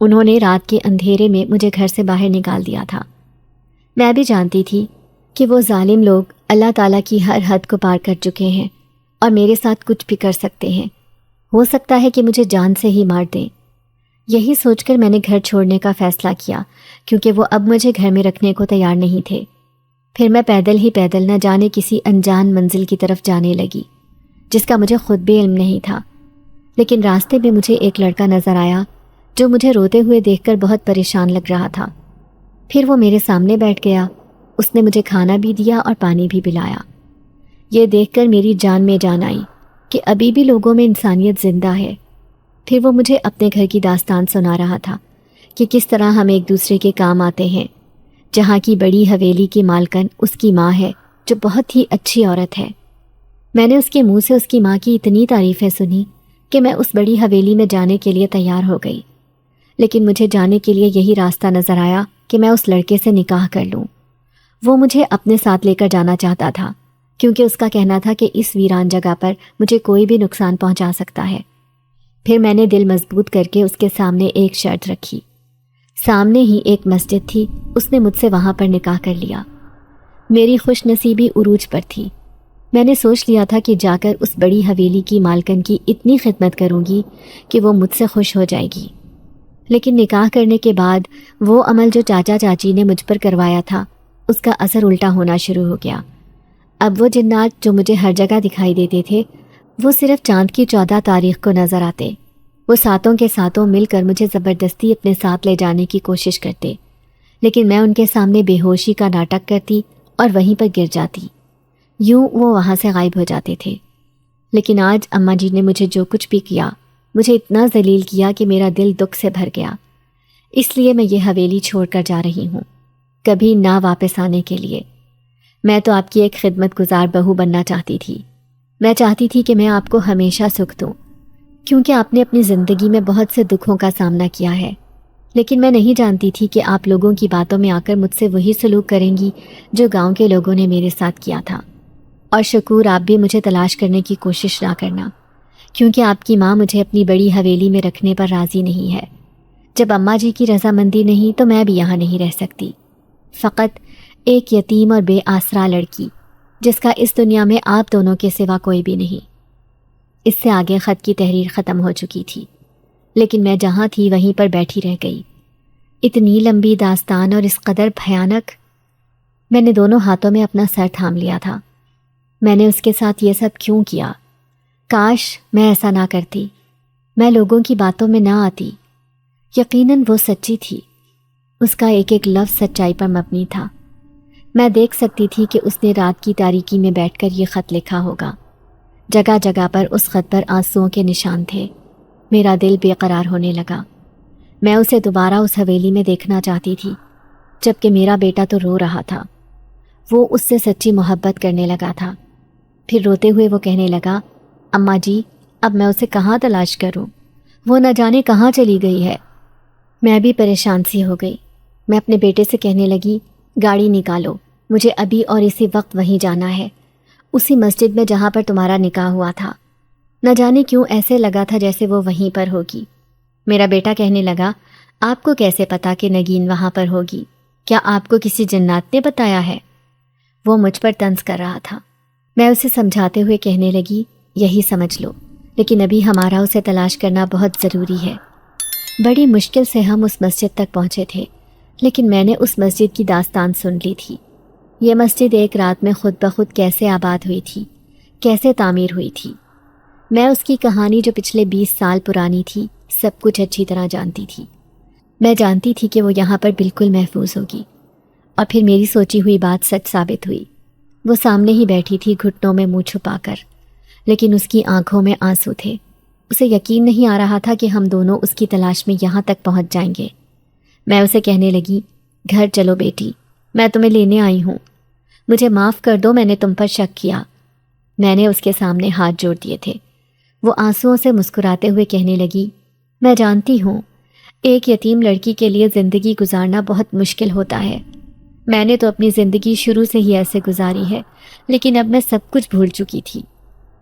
انہوں نے رات کے اندھیرے میں مجھے گھر سے باہر نکال دیا تھا۔ میں بھی جانتی تھی کہ وہ ظالم لوگ اللہ تعالیٰ کی ہر حد کو پار کر چکے ہیں اور میرے ساتھ کچھ بھی کر سکتے ہیں، ہو سکتا ہے کہ مجھے جان سے ہی مار دیں۔ یہی سوچ کر میں نے گھر چھوڑنے کا فیصلہ کیا، کیونکہ وہ اب مجھے گھر میں رکھنے کو تیار نہیں تھے۔ پھر میں پیدل ہی پیدل نہ جانے کسی انجان منزل کی طرف جانے لگی۔ جس کا مجھے خود بھی علم نہیں تھا، لیکن راستے میں مجھے ایک لڑکا نظر آیا جو مجھے روتے ہوئے دیکھ کر بہت پریشان لگ رہا تھا۔ پھر وہ میرے سامنے بیٹھ گیا، اس نے مجھے کھانا بھی دیا اور پانی بھی پلایا۔ یہ دیکھ کر میری جان میں جان آئی کہ ابھی بھی لوگوں میں انسانیت زندہ ہے۔ پھر وہ مجھے اپنے گھر کی داستان سنا رہا تھا کہ کس طرح ہم ایک دوسرے کے کام آتے ہیں۔ جہاں کی بڑی حویلی کی مالکن اس کی ماں ہے جو بہت ہی اچھی عورت ہے۔ میں نے اس کے منہ سے اس کی ماں کی اتنی تعریفیں سنی کہ میں اس بڑی حویلی میں جانے کے لیے تیار ہو گئی، لیکن مجھے جانے کے لیے یہی راستہ نظر آیا کہ میں اس لڑکے سے نکاح کر لوں۔ وہ مجھے اپنے ساتھ لے کر جانا چاہتا تھا کیونکہ اس کا کہنا تھا کہ اس ویران جگہ پر مجھے کوئی بھی نقصان پہنچا سکتا ہے۔ پھر میں نے دل مضبوط کر کے اس کے سامنے ایک شرط رکھی۔ سامنے ہی ایک مسجد تھی، اس نے مجھ سے وہاں پر نکاح کر لیا۔ میری خوش نصیبی عروج پر تھی۔ میں نے سوچ لیا تھا کہ جا کر اس بڑی حویلی کی مالکن کی اتنی خدمت کروں گی کہ وہ مجھ سے خوش ہو جائے گی۔ لیکن نکاح کرنے کے بعد وہ عمل جو چاچا چاچی نے مجھ پر کروایا تھا اس کا اثر الٹا ہونا شروع ہو گیا۔ اب وہ جنات جو مجھے ہر جگہ دکھائی دیتے تھے وہ صرف چاند کی 14 تاریخ کو نظر آتے۔ وہ ساتوں کے ساتوں مل کر مجھے زبردستی اپنے ساتھ لے جانے کی کوشش کرتے، لیکن میں ان کے سامنے بے ہوشی کا ناٹک کرتی اور وہیں پر گر جاتی۔ یوں وہ وہاں سے غائب ہو جاتے تھے۔ لیکن آج اماں جی نے مجھے جو کچھ بھی کیا، مجھے اتنا ذلیل کیا کہ میرا دل دکھ سے بھر گیا۔ اس لیے میں یہ حویلی چھوڑ کر جا رہی ہوں، کبھی نہ واپس آنے کے لیے۔ میں تو آپ کی ایک خدمت گزار بہو بننا چاہتی تھی۔ میں چاہتی تھی کہ میں آپ کو ہمیشہ سکھ دوں، کیونکہ آپ نے اپنی زندگی میں بہت سے دکھوں کا سامنا کیا ہے، لیکن میں نہیں جانتی تھی کہ آپ لوگوں کی باتوں میں آ کر مجھ سے وہی سلوک کریں گی جو گاؤں کے لوگوں نے میرے ساتھ کیا تھا۔ اور شکور آپ بھی مجھے تلاش کرنے کی کوشش نہ کرنا، کیونکہ آپ کی ماں مجھے اپنی بڑی حویلی میں رکھنے پر راضی نہیں ہے۔ جب اماں جی کی رضامندی نہیں تو میں بھی یہاں نہیں رہ سکتی۔ فقط ایک یتیم اور بے آسرا لڑکی جس کا اس دنیا میں آپ دونوں کے سوا کوئی بھی نہیں۔ اس سے آگے خط کی تحریر ختم ہو چکی تھی، لیکن میں جہاں تھی وہیں پر بیٹھی رہ گئی۔ اتنی لمبی داستان اور اس قدر بھیانک۔ میں نے دونوں ہاتھوں میں اپنا سر تھام لیا تھا۔ میں نے اس کے ساتھ یہ سب کیوں کیا؟ کاش میں ایسا نہ کرتی، میں لوگوں کی باتوں میں نہ آتی۔ یقیناً وہ سچی تھی، اس کا ایک ایک لفظ سچائی پر مبنی تھا۔ میں دیکھ سکتی تھی کہ اس نے رات کی تاریکی میں بیٹھ کر یہ خط لکھا ہوگا۔ جگہ جگہ پر اس خط پر آنسوؤں کے نشان تھے۔ میرا دل بے قرار ہونے لگا۔ میں اسے دوبارہ اس حویلی میں دیکھنا چاہتی تھی، جبکہ میرا بیٹا تو رو رہا تھا۔ وہ اس سے سچی محبت کرنے لگا تھا۔ پھر روتے ہوئے وہ کہنے لگا، اماں جی اب میں اسے کہاں تلاش کروں؟ وہ نہ جانے کہاں چلی گئی ہے۔ میں بھی پریشان سی ہو گئی۔ میں اپنے بیٹے سے کہنے لگی، گاڑی نکالو، مجھے ابھی اور اسی وقت وہیں جانا ہے، اسی مسجد میں جہاں پر تمہارا نکاح ہوا تھا۔ نہ جانے کیوں ایسے لگا تھا جیسے وہ وہیں پر ہوگی۔ میرا بیٹا کہنے لگا، آپ کو کیسے پتا کہ نگین وہاں پر ہوگی؟ کیا آپ کو کسی جنات نے بتایا ہے؟ وہ مجھ پر طنز کر رہا تھا۔ میں اسے سمجھاتے ہوئے کہنے لگی، یہی سمجھ لو، لیکن ابھی ہمارا اسے تلاش کرنا بہت ضروری ہے۔ بڑی مشکل سے ہم اس مسجد تک پہنچے تھے، لیکن میں نے اس مسجد کی داستان سن لی تھی۔ یہ مسجد ایک رات میں خود بخود کیسے آباد ہوئی تھی، کیسے تعمیر ہوئی تھی۔ میں اس کی کہانی جو پچھلے 20 سال پرانی تھی سب کچھ اچھی طرح جانتی تھی۔ میں جانتی تھی کہ وہ یہاں پر بالکل محفوظ ہوگی، اور پھر میری سوچی ہوئی بات سچ ثابت ہوئی۔ وہ سامنے ہی بیٹھی تھی گھٹنوں میں منہ چھپا کر، لیکن اس کی آنکھوں میں آنسو تھے۔ اسے یقین نہیں آ رہا تھا کہ ہم دونوں اس کی تلاش میں یہاں تک پہنچ جائیں گے۔ میں اسے کہنے لگی، گھر چلو بیٹی، میں تمہیں لینے آئی ہوں، مجھے معاف کر دو، میں نے تم پر شک کیا۔ میں نے اس کے سامنے ہاتھ جوڑ دیے تھے۔ وہ آنسوؤں سے مسکراتے ہوئے کہنے لگی، میں جانتی ہوں ایک یتیم لڑکی کے لیے زندگی گزارنا بہت مشکل ہوتا ہے۔ میں نے تو اپنی زندگی شروع سے ہی ایسے گزاری ہے، لیکن اب میں سب کچھ بھول چکی تھی۔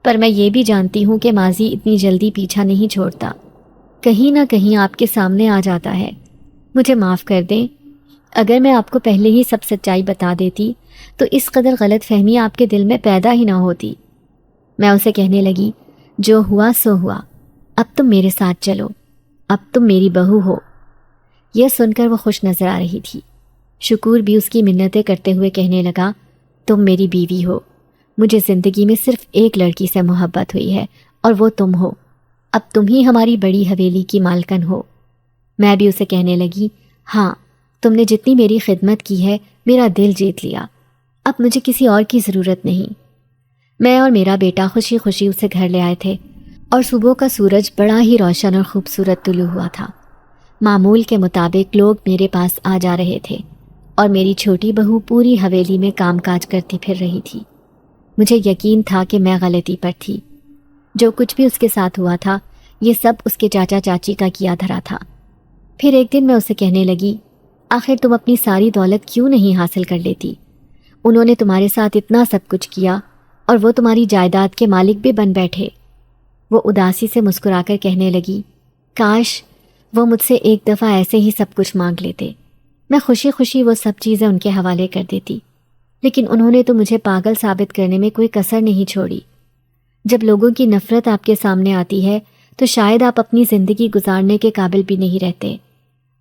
پر میں یہ بھی جانتی ہوں کہ ماضی اتنی جلدی پیچھا نہیں چھوڑتا، کہیں نہ کہیں آپ کے سامنے آ جاتا ہے۔ مجھے معاف کر دیں، اگر میں آپ کو پہلے ہی سب سچائی بتا دیتی تو اس قدر غلط فہمی آپ کے دل میں پیدا ہی نہ ہوتی۔ میں اسے کہنے لگی، جو ہوا سو ہوا، اب تم میرے ساتھ چلو، اب تم میری بہو ہو۔ یہ سن کر وہ خوش نظر آ رہی تھی۔ شکور بھی اس کی منتیں کرتے ہوئے کہنے لگا، تم میری بیوی ہو، مجھے زندگی میں صرف ایک لڑکی سے محبت ہوئی ہے اور وہ تم ہو۔ اب تم ہی ہماری بڑی حویلی کی مالکن ہو۔ میں بھی اسے کہنے لگی، ہاں، تم نے جتنی میری خدمت کی ہے میرا دل جیت لیا، اب مجھے کسی اور کی ضرورت نہیں۔ میں اور میرا بیٹا خوشی خوشی اسے گھر لے آئے تھے اور صبح کا سورج بڑا ہی روشن اور خوبصورت طلوع ہوا تھا۔ معمول کے مطابق لوگ میرے پاس آ جا رہے تھے اور میری چھوٹی بہو پوری حویلی میں کام کاج کرتی پھر رہی تھی۔ مجھے یقین تھا کہ میں غلطی پر تھی۔ جو کچھ بھی اس کے ساتھ ہوا تھا یہ سب اس کے چاچا چاچی کا کیا دھرا تھا۔ پھر ایک دن میں اسے کہنے لگی، آخر تم اپنی ساری دولت کیوں نہیں حاصل کر لیتی؟ انہوں نے تمہارے ساتھ اتنا سب کچھ کیا اور وہ تمہاری جائیداد کے مالک بھی بن بیٹھے۔ وہ اداسی سے مسکرا کر کہنے لگی، کاش وہ مجھ سے ایک دفعہ ایسے ہی سب کچھ مانگ لیتے، میں خوشی خوشی وہ سب چیزیں ان کے حوالے کر دیتی، لیکن انہوں نے تو مجھے پاگل ثابت کرنے میں کوئی کسر نہیں چھوڑی۔ جب لوگوں کی نفرت آپ کے سامنے آتی ہے تو شاید آپ اپنی زندگی گزارنے کے قابل بھی نہیں رہتے،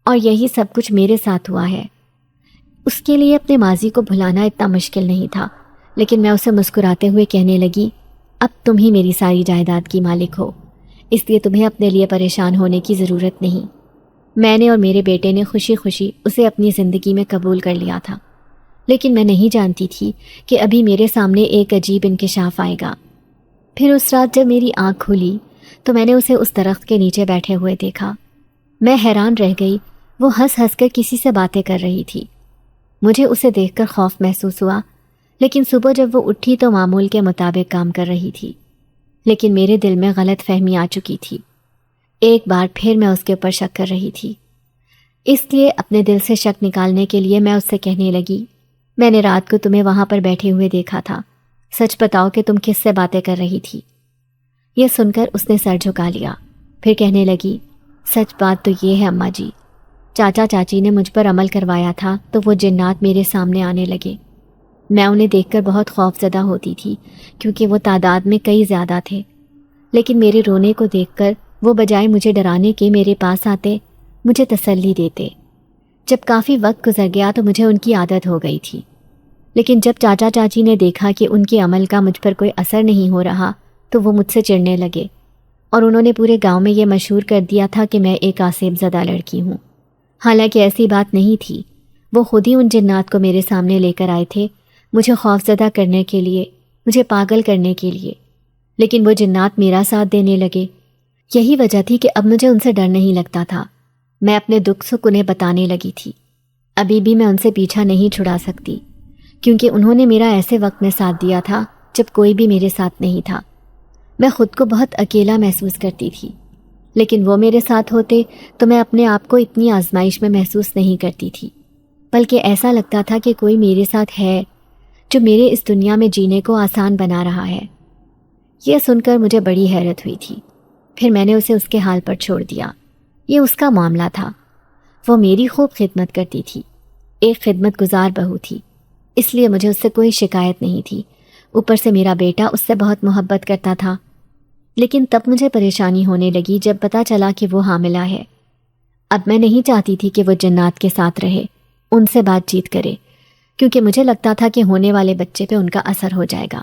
اور یہی سب کچھ میرے ساتھ ہوا ہے۔ اس کے لیے اپنے ماضی کو بھلانا اتنا مشکل نہیں تھا، لیکن میں اسے مسکراتے ہوئے کہنے لگی، اب تم ہی میری ساری جائیداد کی مالک ہو، اس لیے تمہیں اپنے لیے پریشان ہونے کی ضرورت نہیں۔ میں نے اور میرے بیٹے نے خوشی خوشی اسے اپنی زندگی میں قبول کر لیا تھا، لیکن میں نہیں جانتی تھی کہ ابھی میرے سامنے ایک عجیب انکشاف آئے گا۔ پھر اس رات جب میری آنکھ کھلی تو میں نے اسے اس درخت کے نیچے بیٹھے ہوئے دیکھا۔ میں حیران رہ گئی، وہ ہنس ہنس کر کسی سے باتیں کر رہی تھی۔ مجھے اسے دیکھ کر خوف محسوس ہوا، لیکن صبح جب وہ اٹھی تو معمول کے مطابق کام کر رہی تھی۔ لیکن میرے دل میں غلط فہمی آ چکی تھی۔ ایک بار پھر میں اس کے اوپر شک کر رہی تھی۔ اس لیے اپنے دل سے شک نکالنے کے لیے میں اس سے کہنے لگی، میں نے رات کو تمہیں وہاں پر بیٹھے ہوئے دیکھا تھا، سچ بتاؤ کہ تم کس سے باتیں کر رہی تھی؟ یہ سن کر اس نے سر جھکا لیا، پھر کہنے لگی، سچ بات تو یہ ہے اماں جی، چاچا چاچی نے مجھ پر عمل کروایا تھا تو وہ جنات میرے سامنے آنے لگے۔ میں انہیں دیکھ کر بہت خوف زدہ ہوتی تھی کیونکہ وہ تعداد میں کئی زیادہ تھے، لیکن میرے رونے کو دیکھ کر وہ بجائے مجھے ڈرانے کے میرے پاس آتے، مجھے تسلی دیتے۔ جب کافی وقت گزر گیا تو مجھے ان کی عادت ہو گئی تھی، لیکن جب چاچا چاچی نے دیکھا کہ ان کے عمل کا مجھ پر کوئی اثر نہیں ہو رہا تو وہ مجھ سے چڑھنے لگے، اور انہوں نے پورے گاؤں میں یہ مشہور کر دیا تھا کہ میں ایک آسیب زدہ لڑکی ہوں۔ حالانکہ ایسی بات نہیں تھی، وہ خود ہی ان جنات کو میرے سامنے لے کر آئے تھے، مجھے خوف زدہ کرنے کے لیے، مجھے پاگل کرنے کے لیے، لیکن وہ جنات میرا ساتھ دینے لگے۔ یہی وجہ تھی کہ اب مجھے ان سے ڈر نہیں لگتا تھا۔ میں اپنے دکھ سکھ انہیں بتانے لگی تھی۔ ابھی بھی میں ان سے پیچھا نہیں چھڑا سکتی، کیونکہ انہوں نے میرا ایسے وقت میں ساتھ دیا تھا جب کوئی بھی میرے ساتھ نہیں تھا۔ میں خود کو بہت اکیلا محسوس کرتی تھی، لیکن وہ میرے ساتھ ہوتے تو میں اپنے آپ کو اتنی آزمائش میں محسوس نہیں کرتی تھی، بلکہ ایسا لگتا تھا کہ کوئی میرے ساتھ ہے جو میرے اس دنیا میں جینے کو آسان بنا رہا ہے۔ یہ سن کر مجھے بڑی حیرت ہوئی تھی۔ پھر میں نے اسے اس کے حال پر چھوڑ دیا۔ یہ اس کا معاملہ تھا، وہ میری خوب خدمت کرتی تھی، ایک خدمت گزار بہو تھی، اس لیے مجھے اس سے کوئی شکایت نہیں تھی۔ اوپر سے میرا بیٹا اس سے بہت محبت کرتا تھا، لیکن تب مجھے پریشانی ہونے لگی جب پتہ چلا کہ وہ حاملہ ہے۔ اب میں نہیں چاہتی تھی کہ وہ جنات کے ساتھ رہے، ان سے بات چیت کرے، کیونکہ مجھے لگتا تھا کہ ہونے والے بچے پہ ان کا اثر ہو جائے گا۔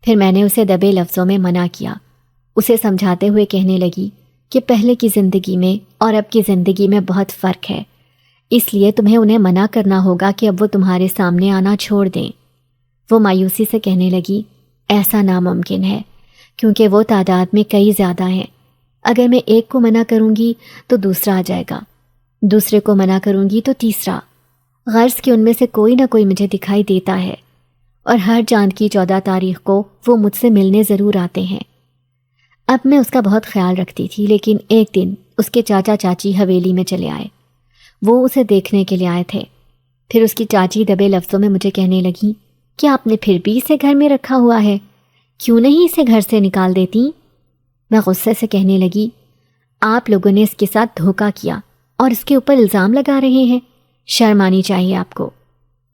پھر میں نے اسے دبے لفظوں میں منع کیا، اسے سمجھاتے ہوئے کہنے لگی کہ پہلے کی زندگی میں اور اب کی زندگی میں بہت فرق ہے، اس لیے تمہیں انہیں منع کرنا ہوگا کہ اب وہ تمہارے سامنے آنا چھوڑ دیں۔ وہ مایوسی سے کہنے لگی، ایسا ناممکن ہے، کیونکہ وہ تعداد میں کئی زیادہ ہیں۔ اگر میں ایک کو منع کروں گی تو دوسرا آ جائے گا، دوسرے کو منع کروں گی تو تیسرا، غرض کہ ان میں سے کوئی نہ کوئی مجھے دکھائی دیتا ہے، اور ہر چاند کی 14 تاریخ کو وہ مجھ سے ملنے ضرور آتے ہیں۔ اب میں اس کا بہت خیال رکھتی تھی، لیکن ایک دن اس کے چاچا چاچی حویلی میں چلے آئے، وہ اسے دیکھنے کے لیے آئے تھے۔ پھر اس کی چاچی دبے لفظوں میں مجھے کہنے لگی، کیا آپ نے پھر بھی اسے گھر میں رکھا ہوا ہے؟ کیوں نہیں اسے گھر سے نکال دیتی؟ میں غصے سے کہنے لگی، آپ لوگوں نے اس کے ساتھ دھوکہ کیا اور اس کے اوپر الزام لگا رہے ہیں، شرم آنی چاہیے آپ کو۔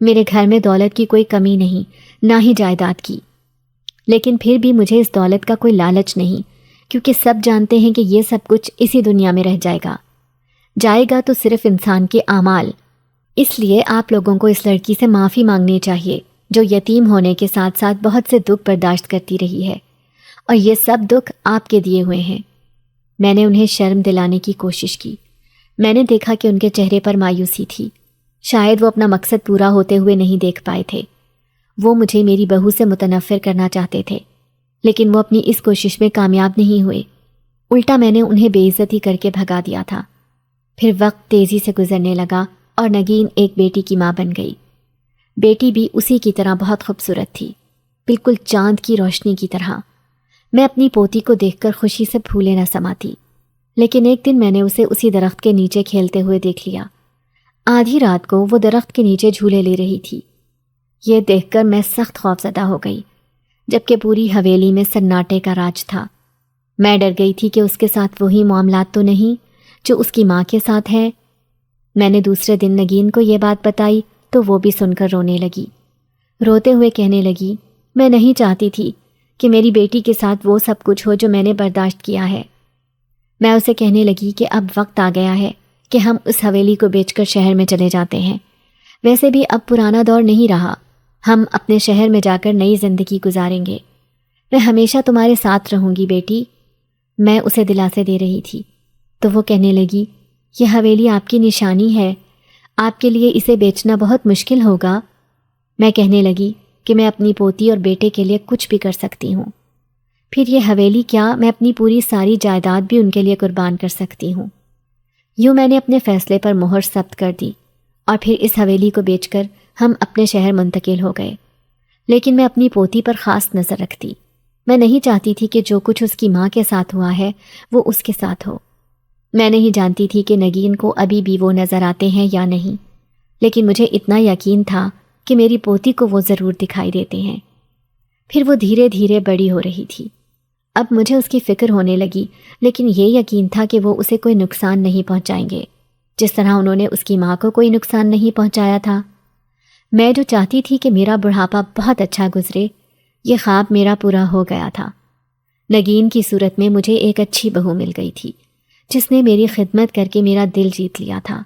میرے گھر میں دولت کی کوئی کمی نہیں، نہ ہی جائیداد کی، لیکن پھر بھی مجھے اس دولت کا کوئی لالچ نہیں، کیونکہ سب جانتے ہیں کہ یہ سب کچھ اسی دنیا میں رہ جائے گا تو صرف انسان کے اعمال۔ اس لیے آپ لوگوں کو اس لڑکی سے معافی مانگنی چاہیے جو یتیم ہونے کے ساتھ ساتھ بہت سے دکھ برداشت کرتی رہی ہے، اور یہ سب دکھ آپ کے دیے ہوئے ہیں۔ میں نے انہیں شرم دلانے کی کوشش کی۔ میں نے دیکھا کہ ان کے چہرے پر مایوسی تھی، شاید وہ اپنا مقصد پورا ہوتے ہوئے نہیں دیکھ پائے تھے۔ وہ مجھے میری بہو سے متنفر کرنا چاہتے تھے، لیکن وہ اپنی اس کوشش میں کامیاب نہیں ہوئے۔ الٹا میں نے انہیں بے عزتی کر کے بھگا دیا تھا۔ پھر وقت تیزی سے گزرنے لگا اور نگین ایک بیٹی کی ماں بن گئی۔ بیٹی بھی اسی کی طرح بہت خوبصورت تھی، بالکل چاند کی روشنی کی طرح۔ میں اپنی پوتی کو دیکھ کر خوشی سے پھولے نہ سماتی، لیکن ایک دن میں نے اسے اسی درخت کے نیچے کھیلتے ہوئے دیکھ لیا۔ آدھی رات کو وہ درخت کے نیچے جھولے لے رہی تھی۔ یہ دیکھ کر میں سخت خوفزدہ ہو گئی، جبکہ پوری حویلی میں سناٹے کا راج تھا۔ میں ڈر گئی تھی کہ اس کے ساتھ وہی معاملات تو نہیں جو اس کی ماں کے ساتھ ہے۔ میں نے دوسرے دن نگین کو یہ بات بتائی تو وہ بھی سن کر رونے لگی۔ روتے ہوئے کہنے لگی، میں نہیں چاہتی تھی کہ میری بیٹی کے ساتھ وہ سب کچھ ہو جو میں نے برداشت کیا ہے۔ میں اسے کہنے لگی کہ اب وقت آ گیا ہے کہ ہم اس حویلی کو بیچ کر شہر میں چلے جاتے ہیں۔ ویسے بھی اب پرانا دور نہیں رہا، ہم اپنے شہر میں جا کر نئی زندگی گزاریں گے۔ میں ہمیشہ تمہارے ساتھ رہوں گی بیٹی، میں اسے دلاسے دے رہی تھی۔ تو وہ کہنے لگی، یہ حویلی آپ کی نشانی ہے، آپ کے لیے اسے بیچنا بہت مشکل ہوگا۔ میں کہنے لگی کہ میں اپنی پوتی اور بیٹے کے لیے کچھ بھی کر سکتی ہوں۔ پھر یہ حویلی کیا، میں اپنی پوری ساری جائیداد بھی ان کے لیے قربان کر سکتی ہوں۔ یوں میں نے اپنے فیصلے پر مہر ثبت کر دی، اور پھر اس حویلی کو بیچ کر ہم اپنے شہر منتقل ہو گئے۔ لیکن میں اپنی پوتی پر خاص نظر رکھتی۔ میں نہیں چاہتی تھی کہ جو کچھ اس کی ماں کے ساتھ ہوا ہے وہ اس کے ساتھ ہو۔ میں نہیں جانتی تھی کہ نگین کو ابھی بھی وہ نظر آتے ہیں یا نہیں، لیکن مجھے اتنا یقین تھا کہ میری پوتی کو وہ ضرور دکھائی دیتے ہیں۔ پھر وہ دھیرے دھیرے بڑی ہو رہی تھی۔ اب مجھے اس کی فکر ہونے لگی، لیکن یہ یقین تھا کہ وہ اسے کوئی نقصان نہیں پہنچائیں گے، جس طرح انہوں نے اس کی ماں کو کوئی نقصان نہیں پہنچایا تھا۔ میں جو چاہتی تھی کہ میرا بڑھاپا بہت اچھا گزرے، یہ خواب میرا پورا ہو گیا تھا۔ نگین کی صورت میں مجھے ایک اچھی بہو مل گئی تھی، جس نے میری خدمت کر کے میرا دل جیت لیا تھا۔